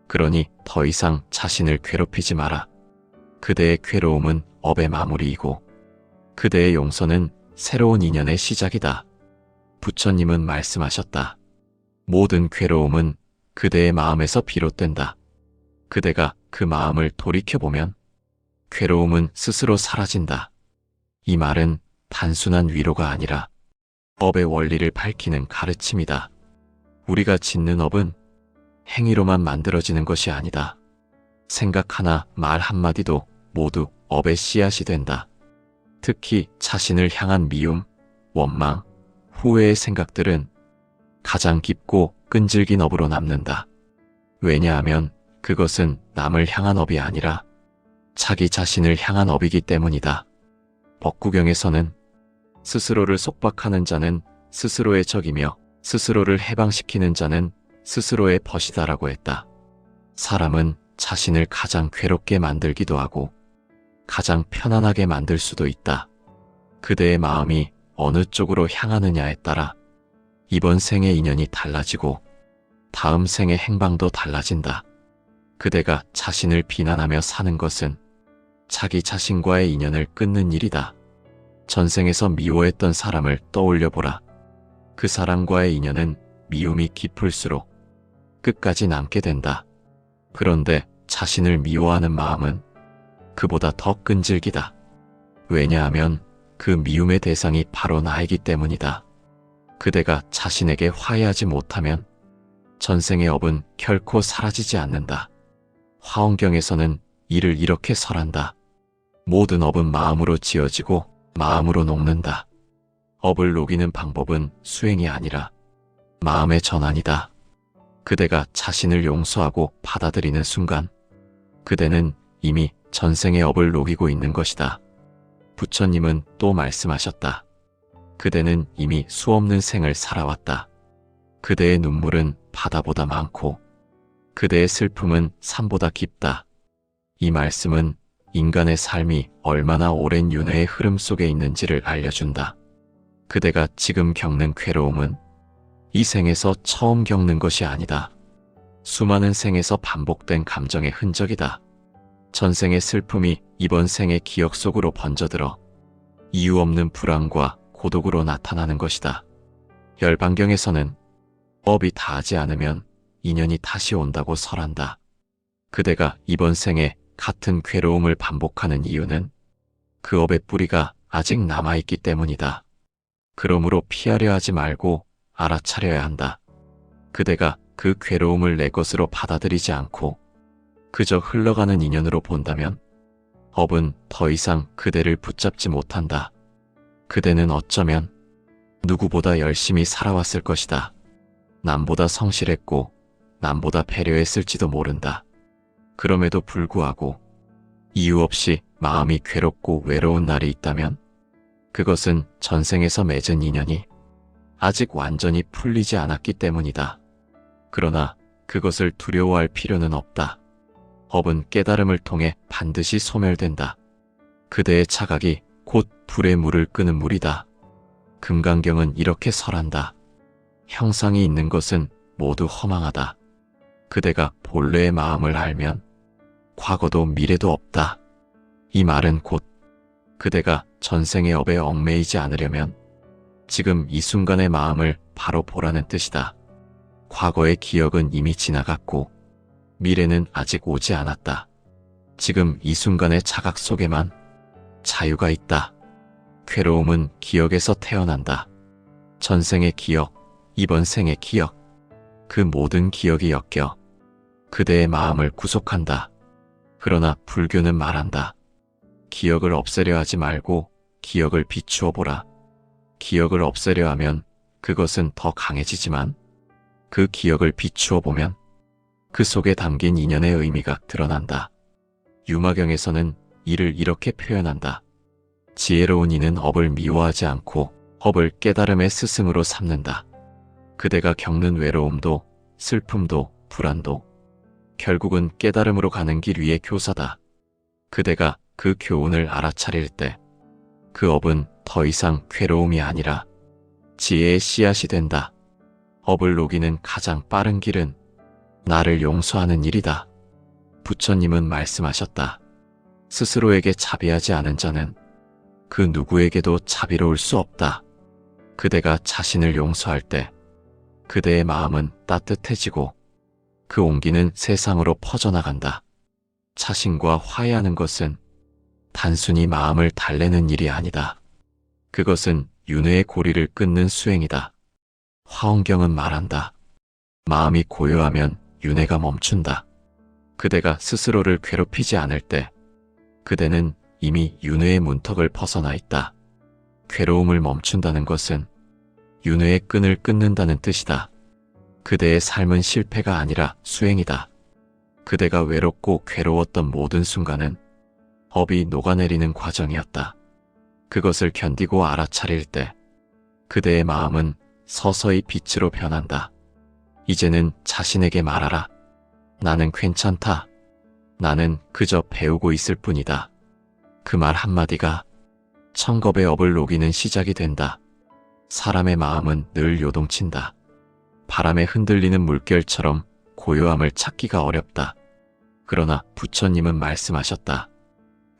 그러니 더 이상 자신을 괴롭히지 마라. 그대의 괴로움은 업의 마무리이고 그대의 용서는 새로운 인연의 시작이다. 부처님은 말씀하셨다. 모든 괴로움은 그대의 마음에서 비롯된다. 그대가 그 마음을 돌이켜보면 괴로움은 스스로 사라진다. 이 말은 단순한 위로가 아니라 업의 원리를 밝히는 가르침이다. 우리가 짓는 업은 행위로만 만들어지는 것이 아니다. 생각 하나, 말 한마디도 모두 업의 씨앗이 된다. 특히 자신을 향한 미움, 원망, 후회의 생각들은 가장 깊고 끈질긴 업으로 남는다. 왜냐하면 그것은 남을 향한 업이 아니라 자기 자신을 향한 업이기 때문이다. 법구경에서는 스스로를 속박하는 자는 스스로의 적이며 스스로를 해방시키는 자는 스스로의 벗이다라고 했다. 사람은 자신을 가장 괴롭게 만들기도 하고 가장 편안하게 만들 수도 있다. 그대의 마음이 어느 쪽으로 향하느냐에 따라 이번 생의 인연이 달라지고 다음 생의 행방도 달라진다. 그대가 자신을 비난하며 사는 것은 자기 자신과의 인연을 끊는 일이다. 전생에서 미워했던 사람을 떠올려보라. 그 사람과의 인연은 미움이 깊을수록 끝까지 남게 된다. 그런데 자신을 미워하는 마음은 그보다 더 끈질기다. 왜냐하면 그 미움의 대상이 바로 나이기 때문이다. 그대가 자신에게 화해하지 못하면 전생의 업은 결코 사라지지 않는다. 화엄경에서는 이를 이렇게 설한다. 모든 업은 마음으로 지어지고 마음으로 녹는다. 업을 녹이는 방법은 수행이 아니라 마음의 전환이다. 그대가 자신을 용서하고 받아들이는 순간 그대는 이미 전생의 업을 녹이고 있는 것이다. 부처님은 또 말씀하셨다. 그대는 이미 수없는 생을 살아왔다. 그대의 눈물은 바다보다 많고 그대의 슬픔은 산보다 깊다. 이 말씀은 인간의 삶이 얼마나 오랜 윤회의 흐름 속에 있는지를 알려준다. 그대가 지금 겪는 괴로움은 이 생에서 처음 겪는 것이 아니다. 수많은 생에서 반복된 감정의 흔적이다. 전생의 슬픔이 이번 생의 기억 속으로 번져들어 이유 없는 불안과 고독으로 나타나는 것이다. 열반경에서는 업이 닿지 않으면 인연이 다시 온다고 설한다. 그대가 이번 생에 같은 괴로움을 반복하는 이유는 그 업의 뿌리가 아직 남아있기 때문이다. 그러므로 피하려 하지 말고 알아차려야 한다. 그대가 그 괴로움을 내 것으로 받아들이지 않고 그저 흘러가는 인연으로 본다면 업은 더 이상 그대를 붙잡지 못한다. 그대는 어쩌면 누구보다 열심히 살아왔을 것이다. 남보다 성실했고 남보다 배려했을지도 모른다. 그럼에도 불구하고 이유 없이 마음이 괴롭고 외로운 날이 있다면 그것은 전생에서 맺은 인연이 아직 완전히 풀리지 않았기 때문이다. 그러나 그것을 두려워할 필요는 없다. 업은 깨달음을 통해 반드시 소멸된다. 그대의 차각이 곧 불에 물을 끄는 물이다. 금강경은 이렇게 설한다. 형상이 있는 것은 모두 허망하다. 그대가 본래의 마음을 알면 과거도 미래도 없다. 이 말은 곧 그대가 전생의 업에 얽매이지 않으려면 지금 이 순간의 마음을 바로 보라는 뜻이다. 과거의 기억은 이미 지나갔고 미래는 아직 오지 않았다. 지금 이 순간의 자각 속에만 자유가 있다. 괴로움은 기억에서 태어난다. 전생의 기억, 이번 생의 기억, 그 모든 기억이 엮여 그대의 마음을 구속한다. 그러나 불교는 말한다. 기억을 없애려 하지 말고 기억을 비추어 보라. 기억을 없애려 하면 그것은 더 강해지지만 그 기억을 비추어 보면 그 속에 담긴 인연의 의미가 드러난다. 유마경에서는 이를 이렇게 표현한다. 지혜로운 이는 업을 미워하지 않고 업을 깨달음의 스승으로 삼는다. 그대가 겪는 외로움도 슬픔도 불안도 결국은 깨달음으로 가는 길 위의 교사다. 그대가 그 교훈을 알아차릴 때 그 업은 더 이상 괴로움이 아니라 지혜의 씨앗이 된다. 업을 녹이는 가장 빠른 길은 나를 용서하는 일이다. 부처님은 말씀하셨다. 스스로에게 자비하지 않은 자는 그 누구에게도 자비로울 수 없다. 그대가 자신을 용서할 때 그대의 마음은 따뜻해지고 그 온기는 세상으로 퍼져나간다. 자신과 화해하는 것은 단순히 마음을 달래는 일이 아니다. 그것은 윤회의 고리를 끊는 수행이다. 화엄경은 말한다. 마음이 고요하면 윤회가 멈춘다. 그대가 스스로를 괴롭히지 않을 때 그대는 이미 윤회의 문턱을 벗어나 있다. 괴로움을 멈춘다는 것은 윤회의 끈을 끊는다는 뜻이다. 그대의 삶은 실패가 아니라 수행이다. 그대가 외롭고 괴로웠던 모든 순간은 업이 녹아내리는 과정이었다. 그것을 견디고 알아차릴 때 그대의 마음은 서서히 빛으로 변한다. 이제는 자신에게 말하라. 나는 괜찮다. 나는 그저 배우고 있을 뿐이다. 그 말 한마디가 천겁의 업을 녹이는 시작이 된다. 사람의 마음은 늘 요동친다. 바람에 흔들리는 물결처럼 고요함을 찾기가 어렵다. 그러나 부처님은 말씀하셨다.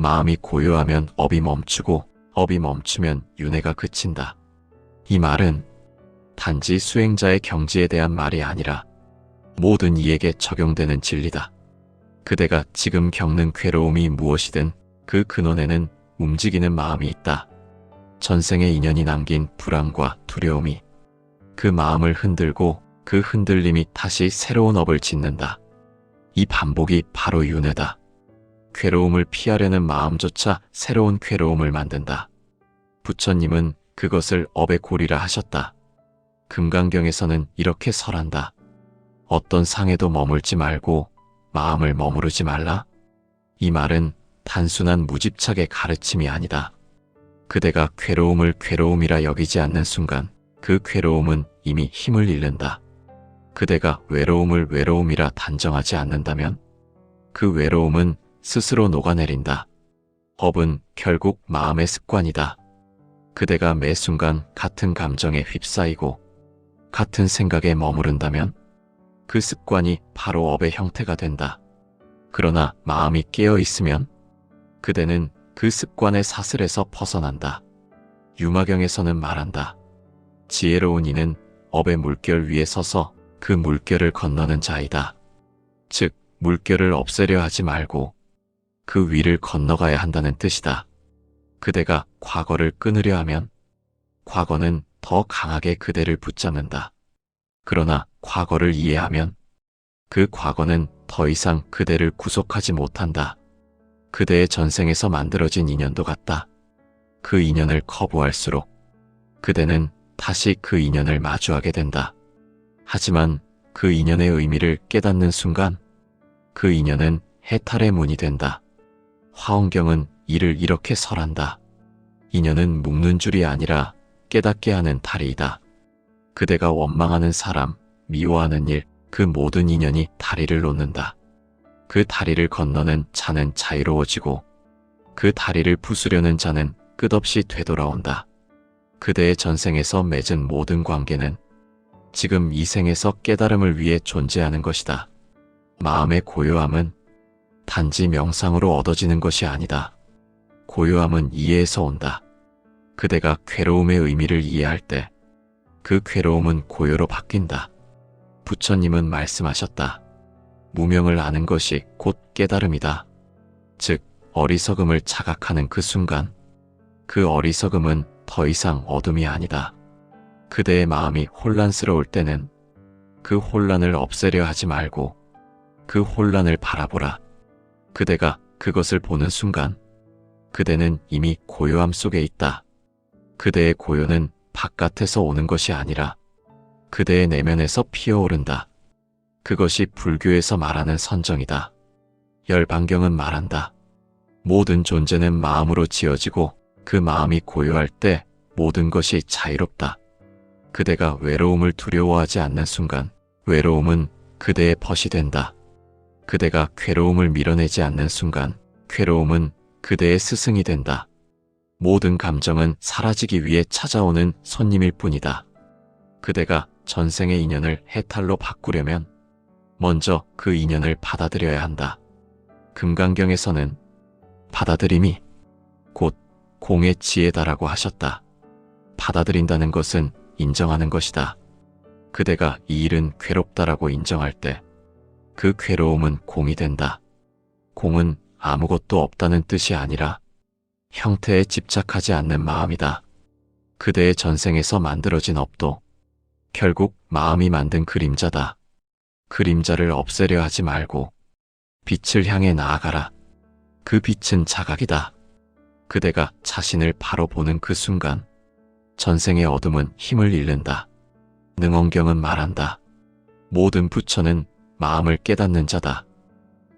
마음이 고요하면 업이 멈추고 업이 멈추면 윤회가 그친다. 이 말은 단지 수행자의 경지에 대한 말이 아니라 모든 이에게 적용되는 진리다. 그대가 지금 겪는 괴로움이 무엇이든 그 근원에는 움직이는 마음이 있다. 전생의 인연이 남긴 불안과 두려움이 그 마음을 흔들고 그 흔들림이 다시 새로운 업을 짓는다. 이 반복이 바로 윤회다. 괴로움을 피하려는 마음조차 새로운 괴로움을 만든다. 부처님은 그것을 업의 고리라 하셨다. 금강경에서는 이렇게 설한다. 어떤 상에도 머물지 말고 마음을 머무르지 말라. 이 말은 단순한 무집착의 가르침이 아니다. 그대가 괴로움을 괴로움이라 여기지 않는 순간 그 괴로움은 이미 힘을 잃는다. 그대가 외로움을 외로움이라 단정하지 않는다면 그 외로움은 스스로 녹아내린다. 업은 결국 마음의 습관이다. 그대가 매 순간 같은 감정에 휩싸이고 같은 생각에 머무른다면 그 습관이 바로 업의 형태가 된다. 그러나 마음이 깨어 있으면 그대는 그 습관의 사슬에서 벗어난다. 유마경에서는 말한다. 지혜로운 이는 업의 물결 위에 서서 그 물결을 건너는 자이다. 즉, 물결을 없애려 하지 말고 그 위를 건너가야 한다는 뜻이다. 그대가 과거를 끊으려 하면 과거는 더 강하게 그대를 붙잡는다. 그러나 과거를 이해하면 그 과거는 더 이상 그대를 구속하지 못한다. 그대의 전생에서 만들어진 인연도 같다. 그 인연을 거부할수록 그대는 다시 그 인연을 마주하게 된다. 하지만 그 인연의 의미를 깨닫는 순간 그 인연은 해탈의 문이 된다. 화엄경은 이를 이렇게 설한다. 인연은 묶는 줄이 아니라 깨닫게 하는 다리이다. 그대가 원망하는 사람, 미워하는 일, 그 모든 인연이 다리를 놓는다. 그 다리를 건너는 자는 자유로워지고 그 다리를 부수려는 자는 끝없이 되돌아온다. 그대의 전생에서 맺은 모든 관계는 지금 이 생에서 깨달음을 위해 존재하는 것이다. 마음의 고요함은 단지 명상으로 얻어지는 것이 아니다. 고요함은 이해에서 온다. 그대가 괴로움의 의미를 이해할 때 그 괴로움은 고요로 바뀐다. 부처님은 말씀하셨다. 무명을 아는 것이 곧 깨달음이다. 즉, 어리석음을 자각하는 그 순간, 그 어리석음은 더 이상 어둠이 아니다. 그대의 마음이 혼란스러울 때는 그 혼란을 없애려 하지 말고 그 혼란을 바라보라. 그대가 그것을 보는 순간, 그대는 이미 고요함 속에 있다. 그대의 고요는 바깥에서 오는 것이 아니라 그대의 내면에서 피어오른다. 그것이 불교에서 말하는 선정이다. 열반경은 말한다. 모든 존재는 마음으로 지어지고 그 마음이 고요할 때 모든 것이 자유롭다. 그대가 외로움을 두려워하지 않는 순간 외로움은 그대의 벗이 된다. 그대가 괴로움을 밀어내지 않는 순간 괴로움은 그대의 스승이 된다. 모든 감정은 사라지기 위해 찾아오는 손님일 뿐이다. 그대가 전생의 인연을 해탈로 바꾸려면 먼저 그 인연을 받아들여야 한다. 금강경에서는 받아들임이 곧 공의 지혜다라고 하셨다. 받아들인다는 것은 인정하는 것이다. 그대가 이 일은 괴롭다라고 인정할 때 그 괴로움은 공이 된다. 공은 아무것도 없다는 뜻이 아니라 형태에 집착하지 않는 마음이다. 그대의 전생에서 만들어진 업도 결국 마음이 만든 그림자다. 그림자를 없애려 하지 말고 빛을 향해 나아가라. 그 빛은 자각이다. 그대가 자신을 바로 보는 그 순간 전생의 어둠은 힘을 잃는다. 능언경은 말한다. 모든 부처는 마음을 깨닫는 자다.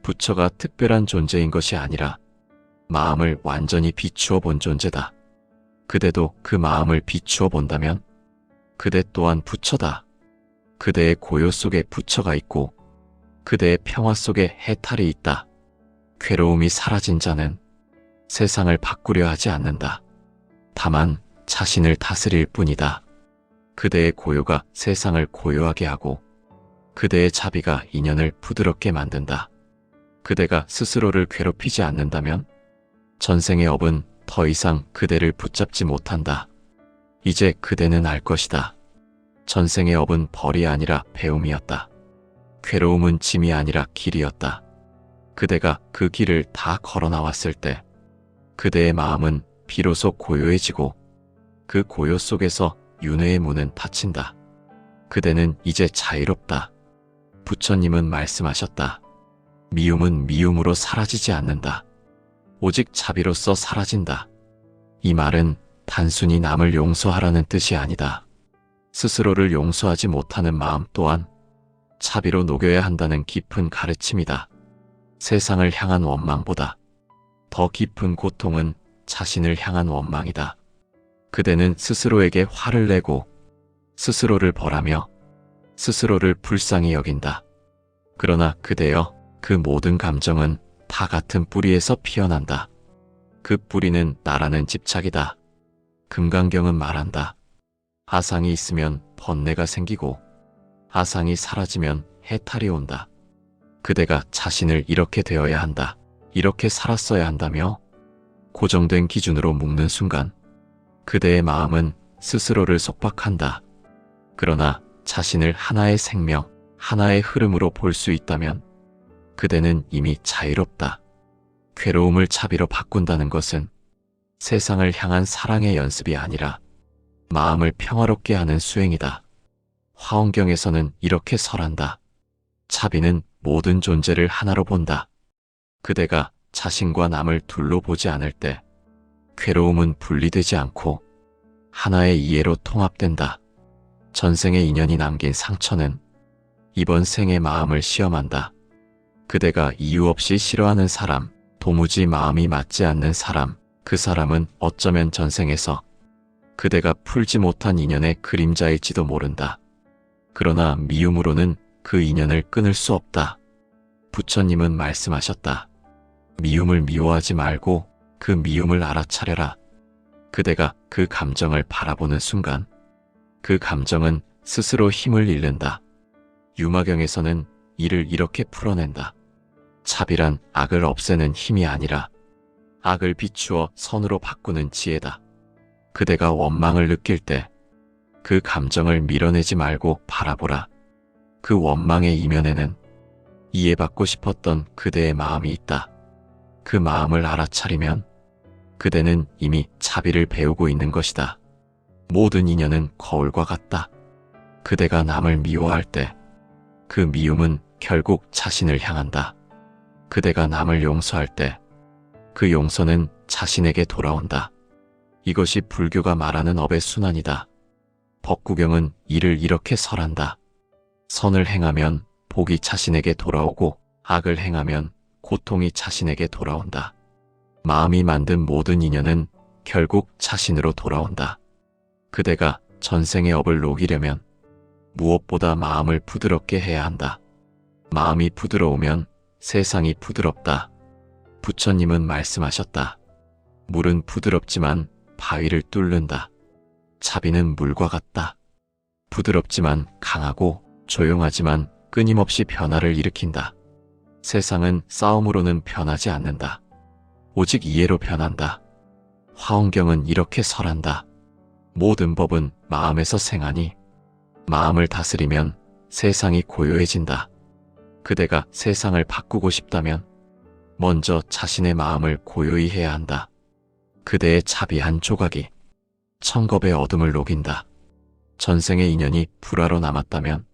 부처가 특별한 존재인 것이 아니라 마음을 완전히 비추어 본 존재다. 그대도 그 마음을 비추어 본다면 그대 또한 부처다. 그대의 고요 속에 부처가 있고 그대의 평화 속에 해탈이 있다. 괴로움이 사라진 자는 세상을 바꾸려 하지 않는다. 다만 자신을 다스릴 뿐이다. 그대의 고요가 세상을 고요하게 하고 그대의 자비가 인연을 부드럽게 만든다. 그대가 스스로를 괴롭히지 않는다면 전생의 업은 더 이상 그대를 붙잡지 못한다. 이제 그대는 알 것이다. 전생의 업은 벌이 아니라 배움이었다. 괴로움은 짐이 아니라 길이었다. 그대가 그 길을 다 걸어 나왔을 때 그대의 마음은 비로소 고요해지고 그 고요 속에서 윤회의 문은 닫힌다. 그대는 이제 자유롭다. 부처님은 말씀하셨다. 미움은 미움으로 사라지지 않는다. 오직 자비로서 사라진다. 이 말은 단순히 남을 용서하라는 뜻이 아니다. 스스로를 용서하지 못하는 마음 또한 자비로 녹여야 한다는 깊은 가르침이다. 세상을 향한 원망보다 더 깊은 고통은 자신을 향한 원망이다. 그대는 스스로에게 화를 내고 스스로를 벌하며 스스로를 불쌍히 여긴다. 그러나 그대여, 그 모든 감정은 다 같은 뿌리에서 피어난다. 그 뿌리는 나라는 집착이다. 금강경은 말한다. 아상이 있으면 번뇌가 생기고 아상이 사라지면 해탈이 온다. 그대가 자신을 이렇게 되어야 한다. 이렇게 살았어야 한다며 고정된 기준으로 묶는 순간 그대의 마음은 스스로를 속박한다. 그러나 자신을 하나의 생명, 하나의 흐름으로 볼 수 있다면 그대는 이미 자유롭다. 괴로움을 자비로 바꾼다는 것은 세상을 향한 사랑의 연습이 아니라 마음을 평화롭게 하는 수행이다. 화엄경에서는 이렇게 설한다. 자비는 모든 존재를 하나로 본다. 그대가 자신과 남을 둘로 보지 않을 때 괴로움은 분리되지 않고 하나의 이해로 통합된다. 전생의 인연이 남긴 상처는 이번 생의 마음을 시험한다. 그대가 이유 없이 싫어하는 사람, 도무지 마음이 맞지 않는 사람, 그 사람은 어쩌면 전생에서 그대가 풀지 못한 인연의 그림자일지도 모른다. 그러나 미움으로는 그 인연을 끊을 수 없다. 부처님은 말씀하셨다. 미움을 미워하지 말고 그 미움을 알아차려라. 그대가 그 감정을 바라보는 순간 그 감정은 스스로 힘을 잃는다. 유마경에서는 이를 이렇게 풀어낸다. 차비란 악을 없애는 힘이 아니라 악을 비추어 선으로 바꾸는 지혜다. 그대가 원망을 느낄 때 그 감정을 밀어내지 말고 바라보라. 그 원망의 이면에는 이해받고 싶었던 그대의 마음이 있다. 그 마음을 알아차리면 그대는 이미 자비를 배우고 있는 것이다. 모든 인연은 거울과 같다. 그대가 남을 미워할 때 그 미움은 결국 자신을 향한다. 그대가 남을 용서할 때 그 용서는 자신에게 돌아온다. 이것이 불교가 말하는 업의 순환이다. 법구경은 이를 이렇게 설한다. 선을 행하면 복이 자신에게 돌아오고 악을 행하면 고통이 자신에게 돌아온다. 마음이 만든 모든 인연은 결국 자신으로 돌아온다. 그대가 전생의 업을 녹이려면 무엇보다 마음을 부드럽게 해야 한다. 마음이 부드러우면 세상이 부드럽다. 부처님은 말씀하셨다. 물은 부드럽지만 바위를 뚫는다. 자비는 물과 같다. 부드럽지만 강하고 조용하지만 끊임없이 변화를 일으킨다. 세상은 싸움으로는 변하지 않는다. 오직 이해로 변한다. 화엄경은 이렇게 설한다. 모든 법은 마음에서 생하니 마음을 다스리면 세상이 고요해진다. 그대가 세상을 바꾸고 싶다면 먼저 자신의 마음을 고요히 해야 한다. 그대의 자비 한 조각이 천겁의 어둠을 녹인다. 전생의 인연이 불화로 남았다면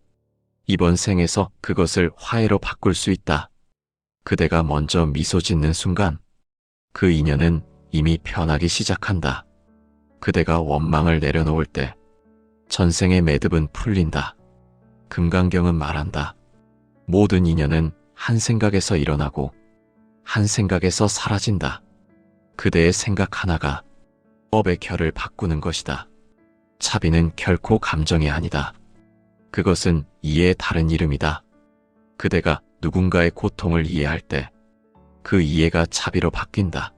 이번 생에서 그것을 화해로 바꿀 수 있다. 그대가 먼저 미소 짓는 순간 그 인연은 이미 변하기 시작한다. 그대가 원망을 내려놓을 때 전생의 매듭은 풀린다. 금강경은 말한다. 모든 인연은 한 생각에서 일어나고 한 생각에서 사라진다. 그대의 생각 하나가 법의 결을 바꾸는 것이다. 차비는 결코 감정이 아니다. 그것은 이해의 다른 이름이다. 그대가 누군가의 고통을 이해할 때 그 이해가 차비로 바뀐다.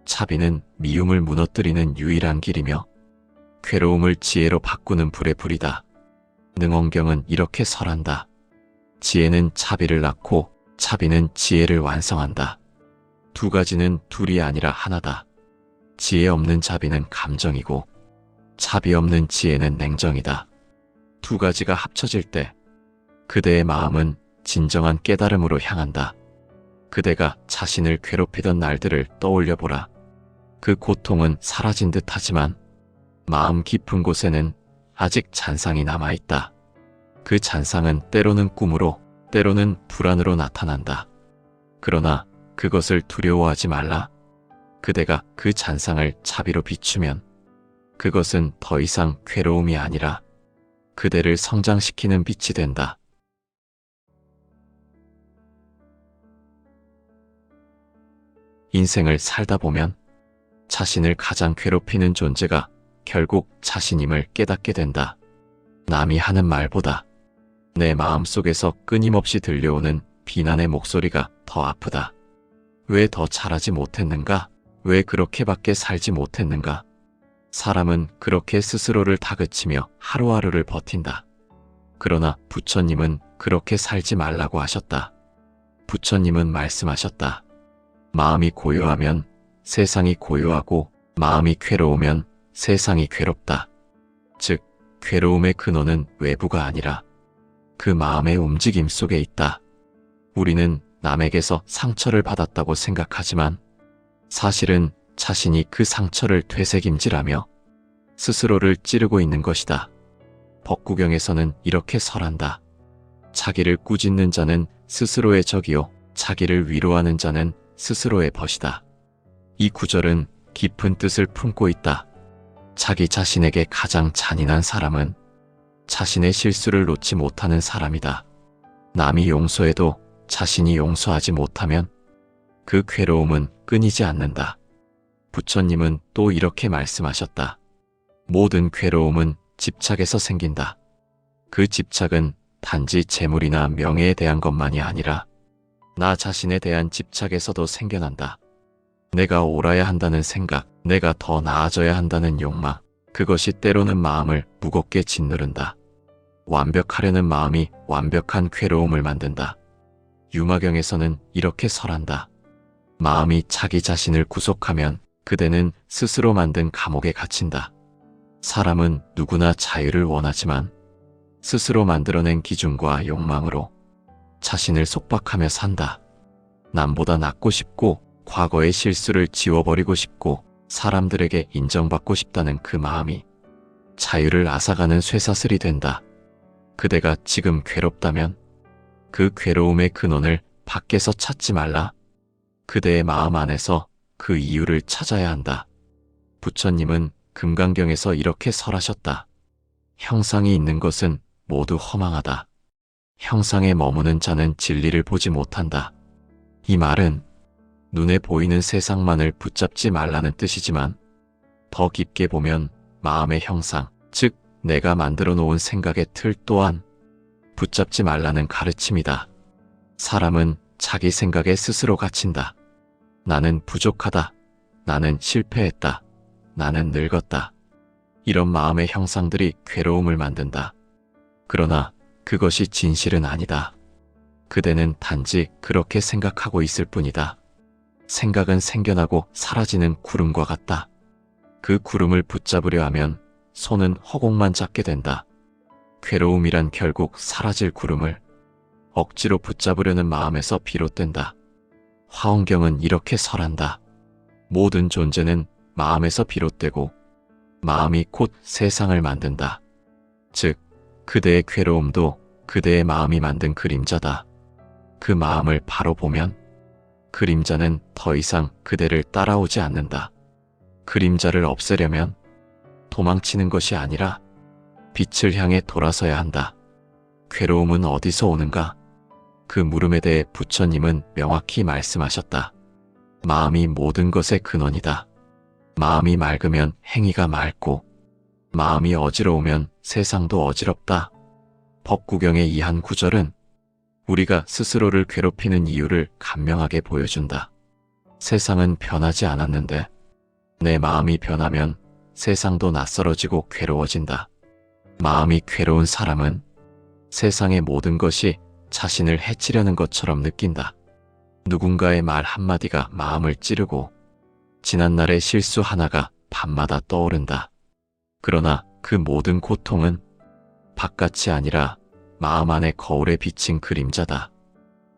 차비는 미움을 무너뜨리는 유일한 길이며 괴로움을 지혜로 바꾸는 불의 불이다. 능언경은 이렇게 설한다. 지혜는 차비를 낳고 차비는 지혜를 완성한다. 두 가지는 둘이 아니라 하나다. 지혜 없는 자비는 감정이고 차비 없는 지혜는 냉정이다. 두 가지가 합쳐질 때 그대의 마음은 진정한 깨달음으로 향한다. 그대가 자신을 괴롭히던 날들을 떠올려 보라. 그 고통은 사라진 듯 하지만 마음 깊은 곳에는 아직 잔상이 남아있다. 그 잔상은 때로는 꿈으로 때로는 불안으로 나타난다. 그러나 그것을 두려워하지 말라. 그대가 그 잔상을 자비로 비추면 그것은 더 이상 괴로움이 아니라 그대를 성장시키는 빛이 된다. 인생을 살다 보면 자신을 가장 괴롭히는 존재가 결국 자신임을 깨닫게 된다. 남이 하는 말보다 내 마음속에서 끊임없이 들려오는 비난의 목소리가 더 아프다. 왜 더 잘하지 못했는가? 왜 그렇게밖에 살지 못했는가? 사람은 그렇게 스스로를 다그치며 하루하루를 버틴다. 그러나 부처님은 그렇게 살지 말라고 하셨다. 부처님은 말씀하셨다. 마음이 고요하면 세상이 고요하고 마음이 괴로우면 세상이 괴롭다. 즉, 괴로움의 근원은 외부가 아니라 그 마음의 움직임 속에 있다. 우리는 남에게서 상처를 받았다고 생각하지만 사실은 자신이 그 상처를 되새김질하며 스스로를 찌르고 있는 것이다. 법구경에서는 이렇게 설한다. 자기를 꾸짖는 자는 스스로의 적이요 자기를 위로하는 자는 스스로의 벗이다. 이 구절은 깊은 뜻을 품고 있다. 자기 자신에게 가장 잔인한 사람은 자신의 실수를 놓지 못하는 사람이다. 남이 용서해도 자신이 용서하지 못하면 그 괴로움은 끊이지 않는다. 부처님은 또 이렇게 말씀하셨다. 모든 괴로움은 집착에서 생긴다. 그 집착은 단지 재물이나 명예에 대한 것만이 아니라 나 자신에 대한 집착에서도 생겨난다. 내가 옳아야 한다는 생각, 내가 더 나아져야 한다는 욕망, 그것이 때로는 마음을 무겁게 짓누른다. 완벽하려는 마음이 완벽한 괴로움을 만든다. 유마경에서는 이렇게 설한다. 마음이 자기 자신을 구속하면 그대는 스스로 만든 감옥에 갇힌다. 사람은 누구나 자유를 원하지만 스스로 만들어낸 기준과 욕망으로 자신을 속박하며 산다. 남보다 낫고 싶고 과거의 실수를 지워버리고 싶고 사람들에게 인정받고 싶다는 그 마음이 자유를 앗아가는 쇠사슬이 된다. 그대가 지금 괴롭다면 그 괴로움의 근원을 밖에서 찾지 말라. 그대의 마음 안에서 그 이유를 찾아야 한다. 부처님은 금강경에서 이렇게 설하셨다. 형상이 있는 것은 모두 허망하다. 형상에 머무는 자는 진리를 보지 못한다. 이 말은 눈에 보이는 세상만을 붙잡지 말라는 뜻이지만 더 깊게 보면 마음의 형상, 즉 내가 만들어 놓은 생각의 틀 또한 붙잡지 말라는 가르침이다. 사람은 자기 생각에 스스로 갇힌다. 나는 부족하다. 나는 실패했다. 나는 늙었다. 이런 마음의 형상들이 괴로움을 만든다. 그러나 그것이 진실은 아니다. 그대는 단지 그렇게 생각하고 있을 뿐이다. 생각은 생겨나고 사라지는 구름과 같다. 그 구름을 붙잡으려 하면 손은 허공만 잡게 된다. 괴로움이란 결국 사라질 구름을 억지로 붙잡으려는 마음에서 비롯된다. 화엄경은 이렇게 설한다. 모든 존재는 마음에서 비롯되고 마음이 곧 세상을 만든다. 즉, 그대의 괴로움도 그대의 마음이 만든 그림자다. 그 마음을 바로 보면 그림자는 더 이상 그대를 따라오지 않는다. 그림자를 없애려면 도망치는 것이 아니라 빛을 향해 돌아서야 한다. 괴로움은 어디서 오는가? 그 물음에 대해 부처님은 명확히 말씀하셨다. 마음이 모든 것의 근원이다. 마음이 맑으면 행위가 맑고 마음이 어지러우면 세상도 어지럽다. 법구경의 이 한 구절은 우리가 스스로를 괴롭히는 이유를 간명하게 보여준다. 세상은 변하지 않았는데 내 마음이 변하면 세상도 낯설어지고 괴로워진다. 마음이 괴로운 사람은 세상의 모든 것이 자신을 해치려는 것처럼 느낀다. 누군가의 말 한마디가 마음을 찌르고 지난날의 실수 하나가 밤마다 떠오른다. 그러나 그 모든 고통은 바깥이 아니라 마음 안의 거울에 비친 그림자다.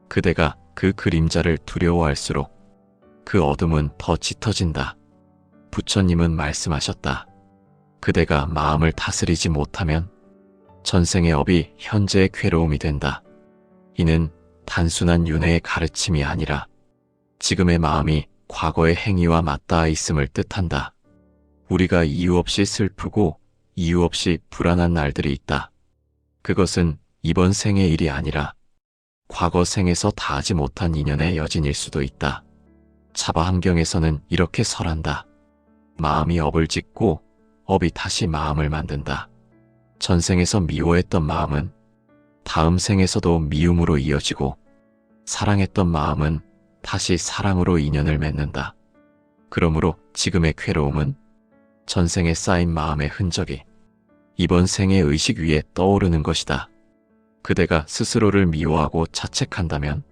그대가 그 그림자를 두려워할수록 그 어둠은 더 짙어진다. 부처님은 말씀하셨다. 그대가 마음을 다스리지 못하면 전생의 업이 현재의 괴로움이 된다. 이는 단순한 윤회의 가르침이 아니라 지금의 마음이 과거의 행위와 맞닿아 있음을 뜻한다. 우리가 이유 없이 슬프고 이유 없이 불안한 날들이 있다. 그것은 이번 생의 일이 아니라 과거 생에서 다하지 못한 인연의 여진일 수도 있다. 차바함경에서는 이렇게 설한다. 마음이 업을 짓고 업이 다시 마음을 만든다. 전생에서 미워했던 마음은 다음 생에서도 미움으로 이어지고 사랑했던 마음은 다시 사랑으로 인연을 맺는다. 그러므로 지금의 괴로움은 전생에 쌓인 마음의 흔적이 이번 생의 의식 위에 떠오르는 것이다. 그대가 스스로를 미워하고 자책한다면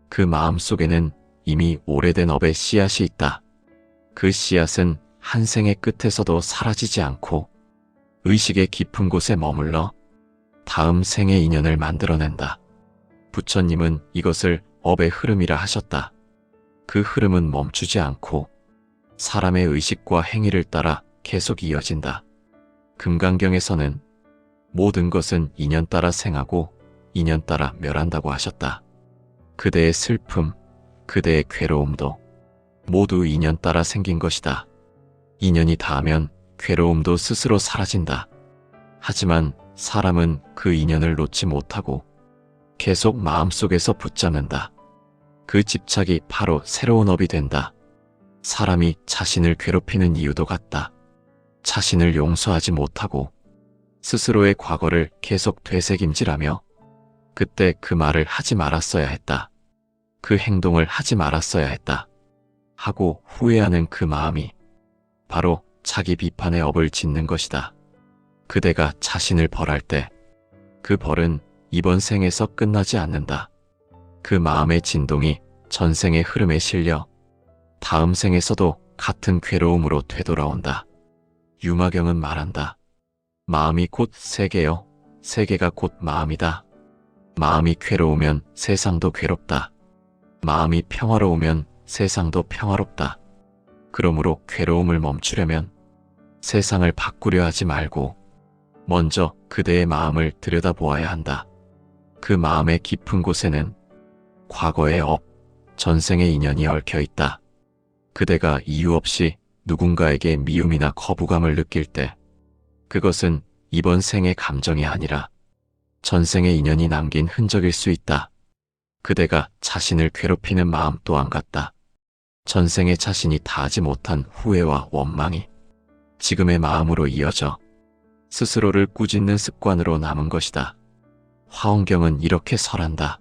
그 마음 속에는 이미 오래된 업의 씨앗이 있다. 그 씨앗은 한 생의 끝에서도 사라지지 않고 의식의 깊은 곳에 머물러 다음 생의 인연을 만들어낸다. 부처님은 이것을 업의 흐름이라 하셨다. 그 흐름은 멈추지 않고 사람의 의식과 행위를 따라 계속 이어진다. 금강경에서는 모든 것은 인연 따라 생하고 인연 따라 멸한다고 하셨다. 그대의 슬픔, 그대의 괴로움도 모두 인연 따라 생긴 것이다. 인연이 닿으면 괴로움도 스스로 사라진다. 하지만 사람은 그 인연을 놓지 못하고 계속 마음속에서 붙잡는다. 그 집착이 바로 새로운 업이 된다. 사람이 자신을 괴롭히는 이유도 같다. 자신을 용서하지 못하고 스스로의 과거를 계속 되새김질하며 그때 그 말을 하지 말았어야 했다. 그 행동을 하지 말았어야 했다. 하고 후회하는 그 마음이 바로 자기 비판의 업을 짓는 것이다. 그대가 자신을 벌할 때 그 벌은 이번 생에서 끝나지 않는다. 그 마음의 진동이 전생의 흐름에 실려 다음 생에서도 같은 괴로움으로 되돌아온다. 유마경은 말한다. 마음이 곧 세계요. 세계가 곧 마음이다. 마음이 괴로우면 세상도 괴롭다. 마음이 평화로우면 세상도 평화롭다. 그러므로 괴로움을 멈추려면 세상을 바꾸려 하지 말고 먼저 그대의 마음을 들여다보아야 한다. 그 마음의 깊은 곳에는 과거의 업, 전생의 인연이 얽혀 있다. 그대가 이유 없이 누군가에게 미움이나 거부감을 느낄 때 그것은 이번 생의 감정이 아니라 전생의 인연이 남긴 흔적일 수 있다. 그대가 자신을 괴롭히는 마음 또한 같다. 전생의 자신이 다하지 못한 후회와 원망이 지금의 마음으로 이어져 스스로를 꾸짖는 습관으로 남은 것이다. 화엄경은 이렇게 설한다.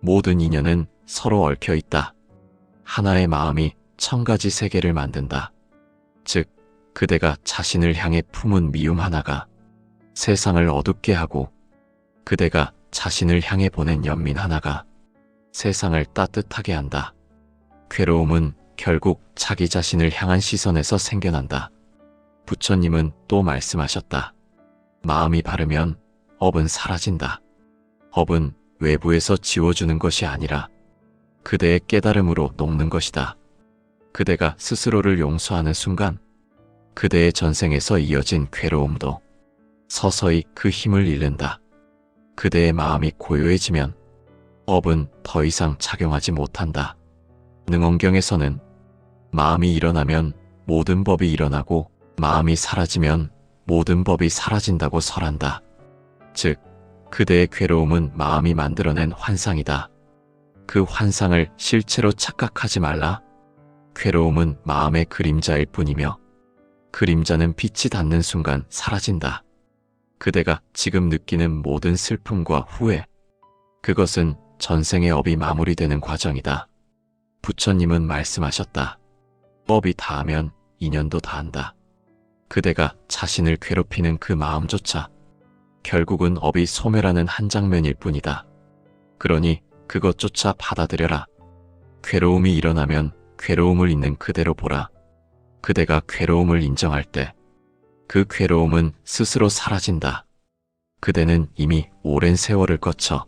모든 인연은 서로 얽혀 있다. 하나의 마음이 1000가지 세계를 만든다. 즉, 그대가 자신을 향해 품은 미움 하나가 세상을 어둡게 하고 그대가 자신을 향해 보낸 연민 하나가 세상을 따뜻하게 한다. 괴로움은 결국 자기 자신을 향한 시선에서 생겨난다. 부처님은 또 말씀하셨다. 마음이 바르면 업은 사라진다. 업은 외부에서 지워주는 것이 아니라 그대의 깨달음으로 녹는 것이다. 그대가 스스로를 용서하는 순간 그대의 전생에서 이어진 괴로움도 서서히 그 힘을 잃는다. 그대의 마음이 고요해지면 업은 더 이상 작용하지 못한다. 능엄경에서는 마음이 일어나면 모든 법이 일어나고 마음이 사라지면 모든 법이 사라진다고 설한다. 즉, 그대의 괴로움은 마음이 만들어낸 환상이다. 그 환상을 실체로 착각하지 말라. 괴로움은 마음의 그림자일 뿐이며 그림자는 빛이 닿는 순간 사라진다. 그대가 지금 느끼는 모든 슬픔과 후회, 그것은 전생의 업이 마무리되는 과정이다. 부처님은 말씀하셨다. 법이 닿으면 인연도 닿는다. 그대가 자신을 괴롭히는 그 마음조차 결국은 업이 소멸하는 한 장면일 뿐이다. 그러니 그것조차 받아들여라. 괴로움이 일어나면 괴로움을 있는 그대로 보라. 그대가 괴로움을 인정할 때 그 괴로움은 스스로 사라진다. 그대는 이미 오랜 세월을 거쳐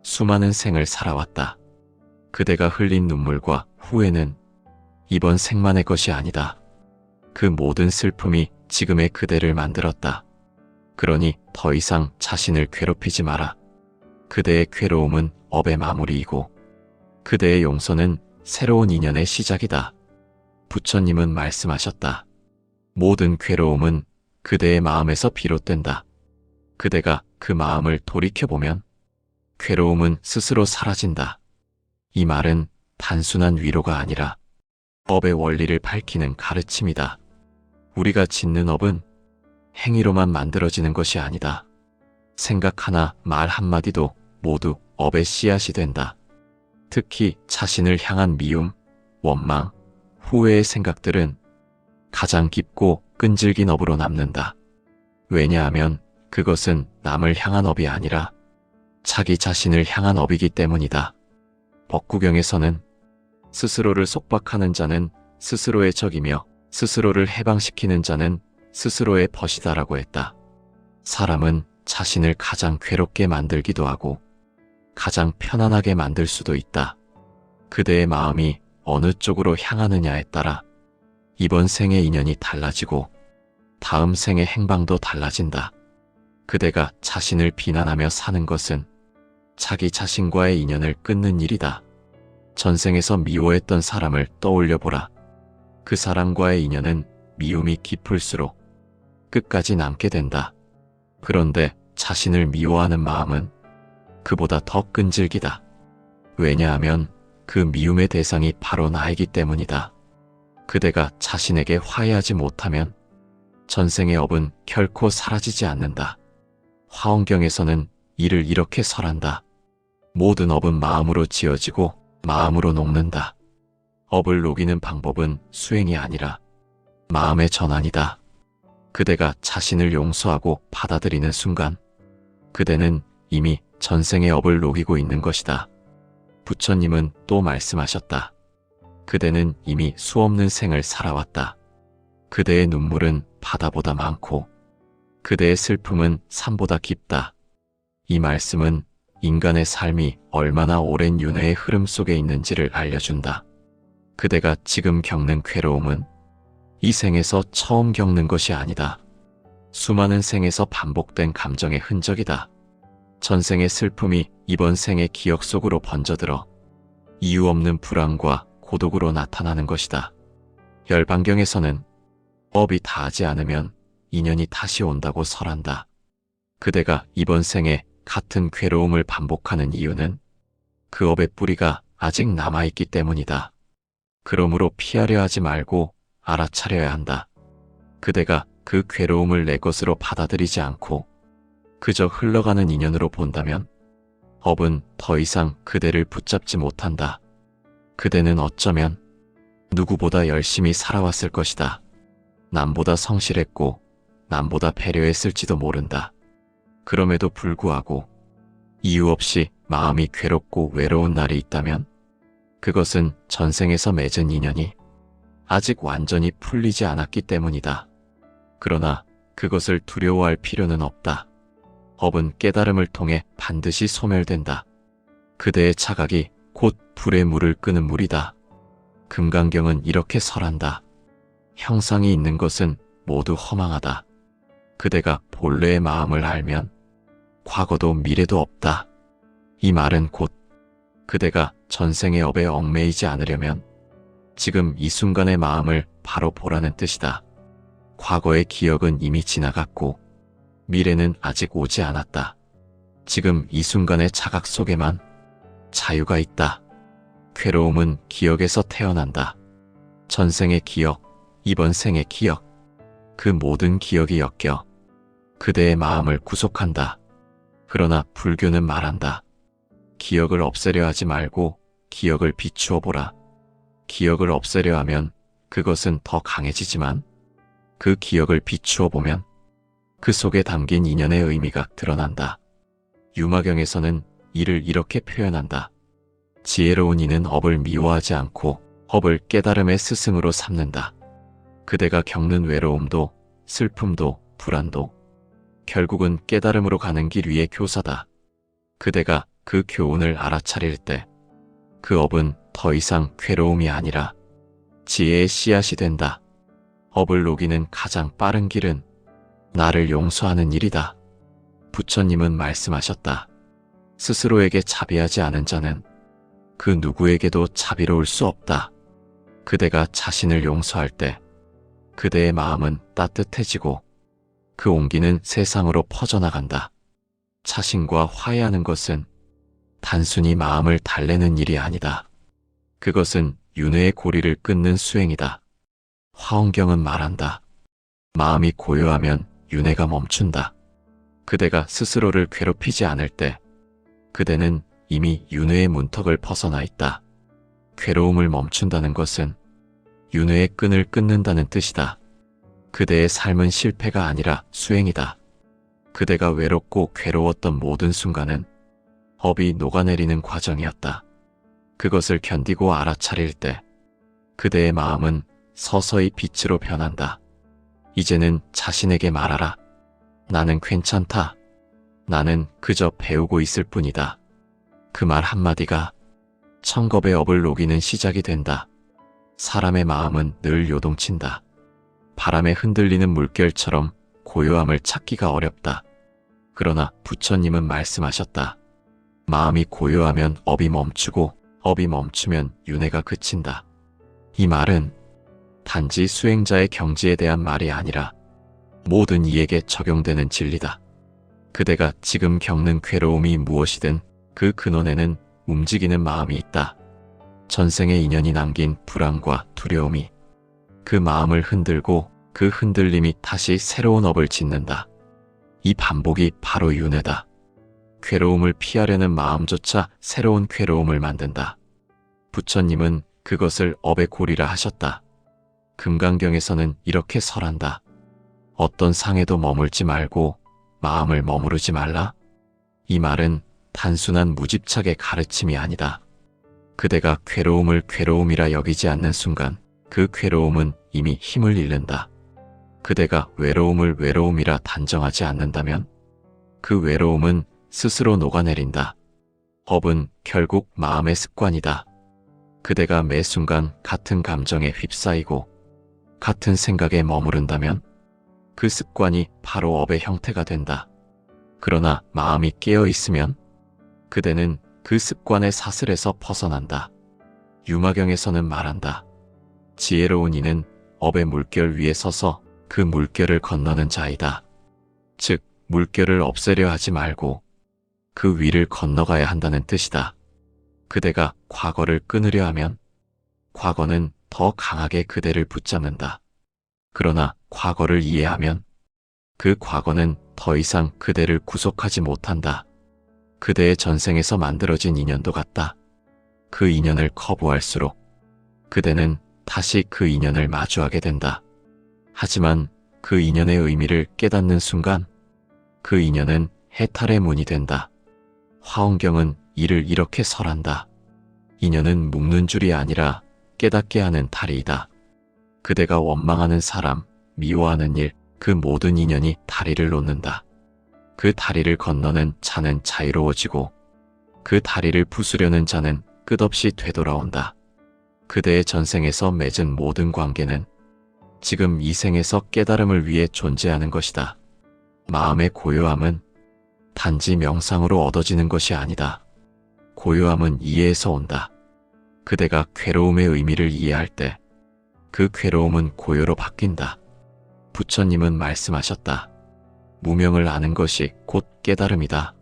수많은 생을 살아왔다. 그대가 흘린 눈물과 후회는 이번 생만의 것이 아니다. 그 모든 슬픔이 지금의 그대를 만들었다. 그러니 더 이상 자신을 괴롭히지 마라. 그대의 괴로움은 업의 마무리이고 그대의 용서는 새로운 인연의 시작이다. 부처님은 말씀하셨다. 모든 괴로움은 그대의 마음에서 비롯된다. 그대가 그 마음을 돌이켜보면 괴로움은 스스로 사라진다. 이 말은 단순한 위로가 아니라 업의 원리를 밝히는 가르침이다. 우리가 짓는 업은 행위로만 만들어지는 것이 아니다. 생각 하나, 말 한마디도 모두 업의 씨앗이 된다. 특히 자신을 향한 미움, 원망, 후회의 생각들은 가장 깊고 끈질긴 업으로 남는다. 왜냐하면 그것은 남을 향한 업이 아니라 자기 자신을 향한 업이기 때문이다. 법구경에서는 스스로를 속박하는 자는 스스로의 적이며 스스로를 해방시키는 자는 스스로의 벗이다라고 했다. 사람은 자신을 가장 괴롭게 만들기도 하고 가장 편안하게 만들 수도 있다. 그대의 마음이 어느 쪽으로 향하느냐에 따라 이번 생의 인연이 달라지고 다음 생의 행방도 달라진다. 그대가 자신을 비난하며 사는 것은 자기 자신과의 인연을 끊는 일이다. 전생에서 미워했던 사람을 떠올려보라. 그 사람과의 인연은 미움이 깊을수록 끝까지 남게 된다. 그런데 자신을 미워하는 마음은 그보다 더 끈질기다. 왜냐하면 그 미움의 대상이 바로 나이기 때문이다. 그대가 자신에게 화해하지 못하면 전생의 업은 결코 사라지지 않는다. 화엄경에서는 이를 이렇게 설한다. 모든 업은 마음으로 지어지고 마음으로 녹는다. 업을 녹이는 방법은 수행이 아니라 마음의 전환이다. 그대가 자신을 용서하고 받아들이는 순간 그대는 이미 전생의 업을 녹이고 있는 것이다. 부처님은 또 말씀하셨다. 그대는 이미 수없는 생을 살아왔다. 그대의 눈물은 바다보다 많고 그대의 슬픔은 산보다 깊다. 이 말씀은 인간의 삶이 얼마나 오랜 윤회의 흐름 속에 있는지를 알려준다. 그대가 지금 겪는 괴로움은 이 생에서 처음 겪는 것이 아니다. 수많은 생에서 반복된 감정의 흔적이다. 전생의 슬픔이 이번 생의 기억 속으로 번져들어 이유 없는 불안과 고독으로 나타나는 것이다. 열반경에서는 업이 다하지 않으면 인연이 다시 온다고 설한다. 그대가 이번 생에 같은 괴로움을 반복하는 이유는 그 업의 뿌리가 아직 남아있기 때문이다. 그러므로 피하려 하지 말고 알아차려야 한다. 그대가 그 괴로움을 내 것으로 받아들이지 않고 그저 흘러가는 인연으로 본다면 업은 더 이상 그대를 붙잡지 못한다. 그대는 어쩌면 누구보다 열심히 살아왔을 것이다. 남보다 성실했고 남보다 배려했을지도 모른다. 그럼에도 불구하고 이유 없이 마음이 괴롭고 외로운 날이 있다면 그것은 전생에서 맺은 인연이 아직 완전히 풀리지 않았기 때문이다. 그러나 그것을 두려워할 필요는 없다. 업은 깨달음을 통해 반드시 소멸된다. 그대의 차각이 곧 불에 물을 끄는 물이다. 금강경은 이렇게 설한다. 형상이 있는 것은 모두 허망하다. 그대가 본래의 마음을 알면 과거도 미래도 없다. 이 말은 곧 그대가 전생의 업에 얽매이지 않으려면 지금 이 순간의 마음을 바로 보라는 뜻이다. 과거의 기억은 이미 지나갔고 미래는 아직 오지 않았다. 지금 이 순간의 자각 속에만 자유가 있다. 괴로움은 기억에서 태어난다. 전생의 기억, 이번 생의 기억, 그 모든 기억이 엮여 그대의 마음을 구속한다. 그러나 불교는 말한다. 기억을 없애려 하지 말고 기억을 비추어 보라. 기억을 없애려 하면 그것은 더 강해지지만 그 기억을 비추어 보면 그 속에 담긴 인연의 의미가 드러난다. 유마경에서는 이를 이렇게 표현한다. 지혜로운 이는 업을 미워하지 않고 업을 깨달음의 스승으로 삼는다. 그대가 겪는 외로움도 슬픔도 불안도 결국은 깨달음으로 가는 길 위의 교사다. 그대가 그 교훈을 알아차릴 때 그 업은 더 이상 괴로움이 아니라 지혜의 씨앗이 된다. 업을 녹이는 가장 빠른 길은 나를 용서하는 일이다. 부처님은 말씀하셨다. 스스로에게 자비하지 않은 자는 그 누구에게도 자비로울 수 없다. 그대가 자신을 용서할 때 그대의 마음은 따뜻해지고 그 온기는 세상으로 퍼져나간다. 자신과 화해하는 것은 단순히 마음을 달래는 일이 아니다. 그것은 윤회의 고리를 끊는 수행이다. 화엄경은 말한다. 마음이 고요하면 윤회가 멈춘다. 그대가 스스로를 괴롭히지 않을 때 그대는 이미 윤회의 문턱을 벗어나 있다. 괴로움을 멈춘다는 것은 윤회의 끈을 끊는다는 뜻이다. 그대의 삶은 실패가 아니라 수행이다. 그대가 외롭고 괴로웠던 모든 순간은 업이 녹아내리는 과정이었다. 그것을 견디고 알아차릴 때 그대의 마음은 서서히 빛으로 변한다. 이제는 자신에게 말하라. 나는 괜찮다. 나는 그저 배우고 있을 뿐이다. 그 말 한마디가 천겁의 업을 녹이는 시작이 된다. 사람의 마음은 늘 요동친다. 바람에 흔들리는 물결처럼 고요함을 찾기가 어렵다. 그러나 부처님은 말씀하셨다. 마음이 고요하면 업이 멈추고 업이 멈추면 윤회가 그친다. 이 말은 단지 수행자의 경지에 대한 말이 아니라 모든 이에게 적용되는 진리다. 그대가 지금 겪는 괴로움이 무엇이든 그 근원에는 움직이는 마음이 있다. 전생의 인연이 남긴 불안과 두려움이 그 마음을 흔들고 그 흔들림이 다시 새로운 업을 짓는다. 이 반복이 바로 윤회다. 괴로움을 피하려는 마음조차 새로운 괴로움을 만든다. 부처님은 그것을 업의 고리라 하셨다. 금강경에서는 이렇게 설한다. 어떤 상에도 머물지 말고 마음을 머무르지 말라. 이 말은 단순한 무집착의 가르침이 아니다. 그대가 괴로움을 괴로움이라 여기지 않는 순간 그 괴로움은 이미 힘을 잃는다. 그대가 외로움을 외로움이라 단정하지 않는다면 그 외로움은 스스로 녹아내린다. 업은 결국 마음의 습관이다. 그대가 매 순간 같은 감정에 휩싸이고 같은 생각에 머무른다면 그 습관이 바로 업의 형태가 된다. 그러나 마음이 깨어 있으면 그대는 그 습관의 사슬에서 벗어난다. 유마경에서는 말한다. 지혜로운 이는 업의 물결 위에 서서 그 물결을 건너는 자이다. 즉, 물결을 없애려 하지 말고 그 위를 건너가야 한다는 뜻이다. 그대가 과거를 끊으려 하면 과거는 더 강하게 그대를 붙잡는다. 그러나 과거를 이해하면 그 과거는 더 이상 그대를 구속하지 못한다. 그대의 전생에서 만들어진 인연도 같다. 그 인연을 거부할수록 그대는 다시 그 인연을 마주하게 된다. 하지만 그 인연의 의미를 깨닫는 순간 그 인연은 해탈의 문이 된다. 화엄경은 이를 이렇게 설한다. 인연은 묶는 줄이 아니라 깨닫게 하는 다리이다. 그대가 원망하는 사람, 미워하는 일, 그 모든 인연이 다리를 놓는다. 그 다리를 건너는 자는 자유로워지고 그 다리를 부수려는 자는 끝없이 되돌아온다. 그대의 전생에서 맺은 모든 관계는 지금 이 생에서 깨달음을 위해 존재하는 것이다. 마음의 고요함은 단지 명상으로 얻어지는 것이 아니다. 고요함은 이해에서 온다. 그대가 괴로움의 의미를 이해할 때 그 괴로움은 고요로 바뀐다. 부처님은 말씀하셨다. 무명을 아는 것이 곧 깨달음이다.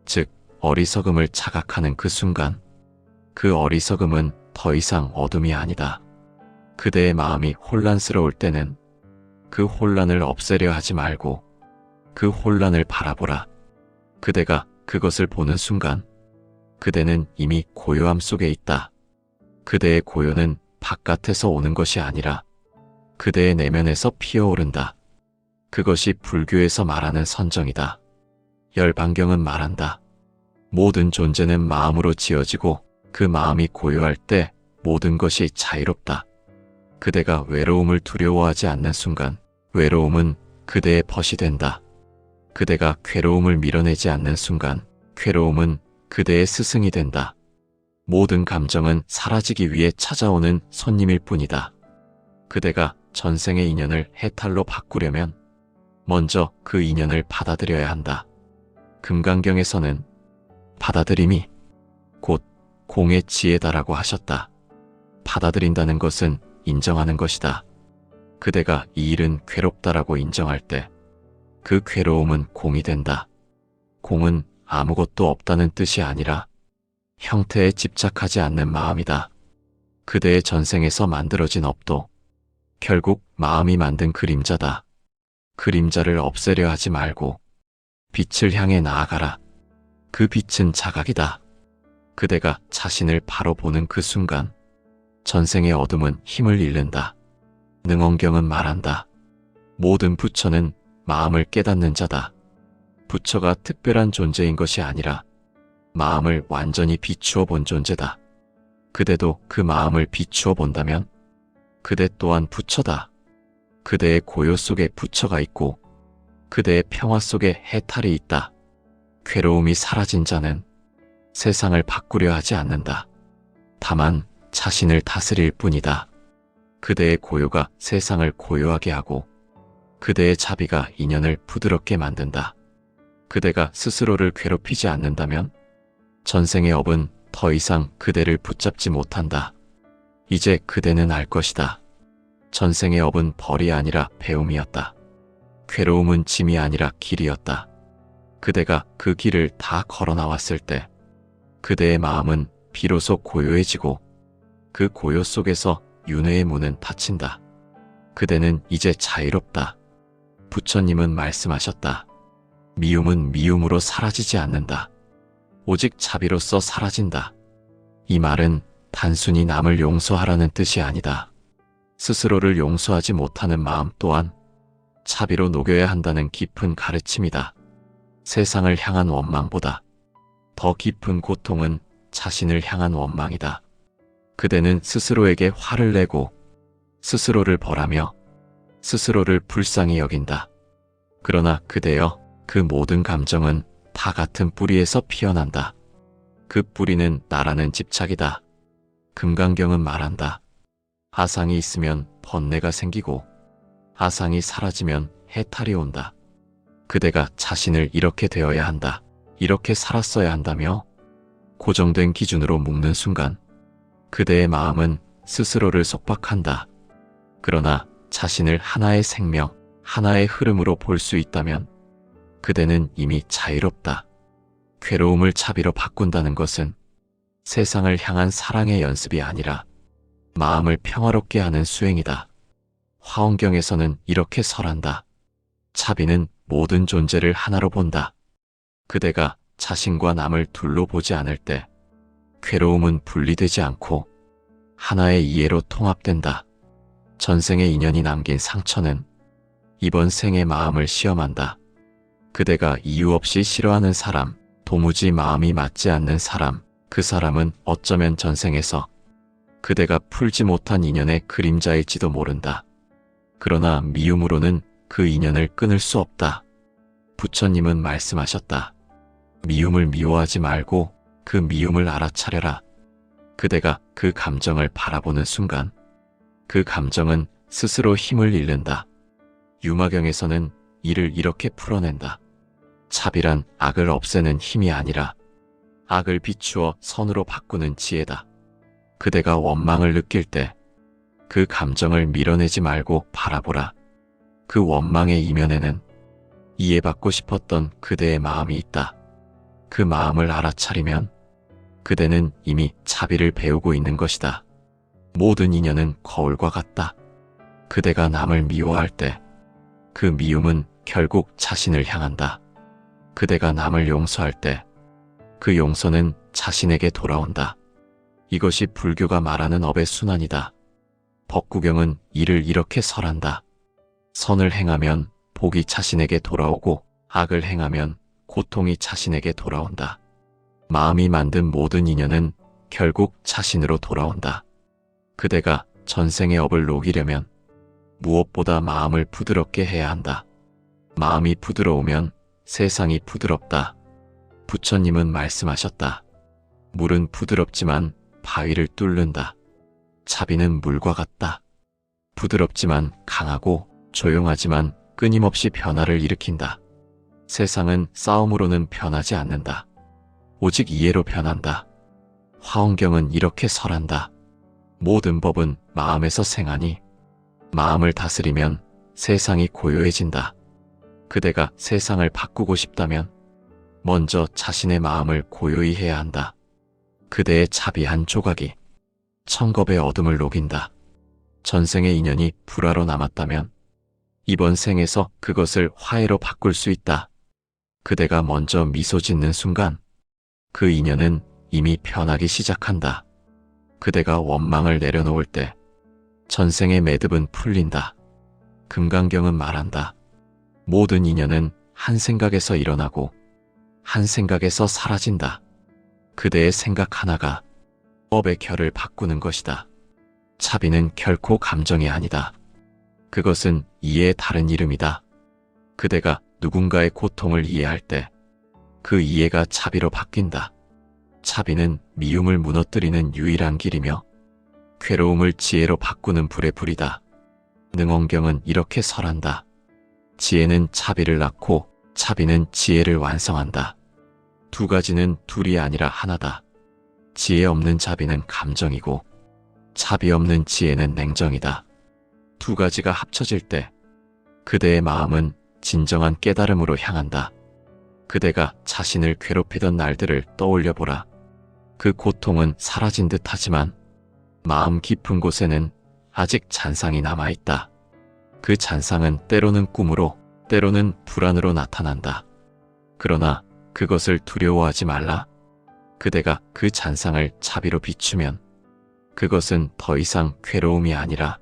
즉, 어리석음을 자각하는 그 순간 그 어리석음은 더 이상 어둠이 아니다. 그대의 마음이 혼란스러울 때는 그 혼란을 없애려 하지 말고 그 혼란을 바라보라. 그대가 그것을 보는 순간 그대는 이미 고요함 속에 있다. 그대의 고요는 바깥에서 오는 것이 아니라 그대의 내면에서 피어오른다. 그것이 불교에서 말하는 선정이다. 열반경은 말한다. 모든 존재는 마음으로 지어지고 그 마음이 고요할 때 모든 것이 자유롭다. 그대가 외로움을 두려워하지 않는 순간 외로움은 그대의 벗이 된다. 그대가 괴로움을 밀어내지 않는 순간 괴로움은 그대의 스승이 된다. 모든 감정은 사라지기 위해 찾아오는 손님일 뿐이다. 그대가 전생의 인연을 해탈로 바꾸려면 먼저 그 인연을 받아들여야 한다. 금강경에서는 받아들임이 곧 공의 지혜다라고 하셨다. 받아들인다는 것은 인정하는 것이다. 그대가 이 일은 괴롭다라고 인정할 때 그 괴로움은 공이 된다. 공은 아무것도 없다는 뜻이 아니라 형태에 집착하지 않는 마음이다. 그대의 전생에서 만들어진 업도 결국 마음이 만든 그림자다. 그림자를 없애려 하지 말고 빛을 향해 나아가라. 그 빛은 자각이다. 그대가 자신을 바로 보는 그 순간 전생의 어둠은 힘을 잃는다. 능언경은 말한다. 모든 부처는 마음을 깨닫는 자다. 부처가 특별한 존재인 것이 아니라 마음을 완전히 비추어 본 존재다. 그대도 그 마음을 비추어 본다면 그대 또한 부처다. 그대의 고요 속에 부처가 있고 그대의 평화 속에 해탈이 있다. 괴로움이 사라진 자는 세상을 바꾸려 하지 않는다. 다만 자신을 다스릴 뿐이다. 그대의 고요가 세상을 고요하게 하고 그대의 자비가 인연을 부드럽게 만든다. 그대가 스스로를 괴롭히지 않는다면 전생의 업은 더 이상 그대를 붙잡지 못한다. 이제 그대는 알 것이다. 전생의 업은 벌이 아니라 배움이었다. 괴로움은 짐이 아니라 길이었다. 그대가 그 길을 다 걸어 나왔을 때 그대의 마음은 비로소 고요해지고 그 고요 속에서 윤회의 문은 닫힌다. 그대는 이제 자유롭다. 부처님은 말씀하셨다. 미움은 미움으로 사라지지 않는다. 오직 자비로서 사라진다. 이 말은 단순히 남을 용서하라는 뜻이 아니다. 스스로를 용서하지 못하는 마음 또한 자비로 녹여야 한다는 깊은 가르침이다. 세상을 향한 원망보다 더 깊은 고통은 자신을 향한 원망이다. 그대는 스스로에게 화를 내고 스스로를 벌하며 스스로를 불쌍히 여긴다. 그러나 그대여, 그 모든 감정은 다 같은 뿌리에서 피어난다. 그 뿌리는 나라는 집착이다. 금강경은 말한다. 아상이 있으면 번뇌가 생기고 아상이 사라지면 해탈이 온다. 그대가 자신을 이렇게 되어야 한다, 이렇게 살았어야 한다며 고정된 기준으로 묶는 순간 그대의 마음은 스스로를 속박한다. 그러나 자신을 하나의 생명, 하나의 흐름으로 볼 수 있다면 그대는 이미 자유롭다. 괴로움을 자비로 바꾼다는 것은 세상을 향한 사랑의 연습이 아니라 마음을 평화롭게 하는 수행이다. 화엄경에서는 이렇게 설한다. 자비는 모든 존재를 하나로 본다. 그대가 자신과 남을 둘로 보지 않을 때 괴로움은 분리되지 않고 하나의 이해로 통합된다. 전생의 인연이 남긴 상처는 이번 생의 마음을 시험한다. 그대가 이유 없이 싫어하는 사람, 도무지 마음이 맞지 않는 사람, 그 사람은 어쩌면 전생에서 그대가 풀지 못한 인연의 그림자일지도 모른다. 그러나 미움으로는 그 인연을 끊을 수 없다. 부처님은 말씀하셨다. 미움을 미워하지 말고 그 미움을 알아차려라. 그대가 그 감정을 바라보는 순간 그 감정은 스스로 힘을 잃는다. 유마경에서는 이를 이렇게 풀어낸다. 자비란 악을 없애는 힘이 아니라 악을 비추어 선으로 바꾸는 지혜다. 그대가 원망을 느낄 때 그 감정을 밀어내지 말고 바라보라. 그 원망의 이면에는 이해받고 싶었던 그대의 마음이 있다. 그 마음을 알아차리면 그대는 이미 자비를 배우고 있는 것이다. 모든 인연은 거울과 같다. 그대가 남을 미워할 때 그 미움은 결국 자신을 향한다. 그대가 남을 용서할 때 그 용서는 자신에게 돌아온다. 이것이 불교가 말하는 업의 순환이다. 법구경은 이를 이렇게 설한다. 선을 행하면 복이 자신에게 돌아오고 악을 행하면 고통이 자신에게 돌아온다. 마음이 만든 모든 인연은 결국 자신으로 돌아온다. 그대가 전생의 업을 녹이려면 무엇보다 마음을 부드럽게 해야 한다. 마음이 부드러우면 세상이 부드럽다. 부처님은 말씀하셨다. 물은 부드럽지만 바위를 뚫는다. 자비는 물과 같다. 부드럽지만 강하고 조용하지만 끊임없이 변화를 일으킨다. 세상은 싸움으로는 변하지 않는다. 오직 이해로 변한다. 화엄경은 이렇게 설한다. 모든 법은 마음에서 생하니 마음을 다스리면 세상이 고요해진다. 그대가 세상을 바꾸고 싶다면 먼저 자신의 마음을 고요히 해야 한다. 그대의 자비 한 조각이 천겁의 어둠을 녹인다. 전생의 인연이 불화로 남았다면 이번 생에서 그것을 화해로 바꿀 수 있다. 그대가 먼저 미소 짓는 순간 그 인연은 이미 변하기 시작한다. 그대가 원망을 내려놓을 때 전생의 매듭은 풀린다. 금강경은 말한다. 모든 인연은 한 생각에서 일어나고 한 생각에서 사라진다. 그대의 생각 하나가 법의 결을 바꾸는 것이다. 자비는 결코 감정이 아니다. 그것은 이해의 다른 이름이다. 그대가 누군가의 고통을 이해할 때 그 이해가 자비로 바뀐다. 자비는 미움을 무너뜨리는 유일한 길이며 괴로움을 지혜로 바꾸는 불의 불이다. 능엄경은 이렇게 설한다. 지혜는 자비를 낳고 자비는 지혜를 완성한다. 두 가지는 둘이 아니라 하나다. 지혜 없는 자비는 감정이고 자비 없는 지혜는 냉정이다. 두 가지가 합쳐질 때 그대의 마음은 진정한 깨달음으로 향한다. 그대가 자신을 괴롭히던 날들을 떠올려 보라. 그 고통은 사라진 듯 하지만 마음 깊은 곳에는 아직 잔상이 남아있다. 그 잔상은 때로는 꿈으로, 때로는 불안으로 나타난다. 그러나 그것을 두려워하지 말라. 그대가 그 잔상을 자비로 비추면 그것은 더 이상 괴로움이 아니라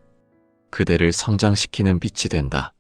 그대를 성장시키는 빛이 된다.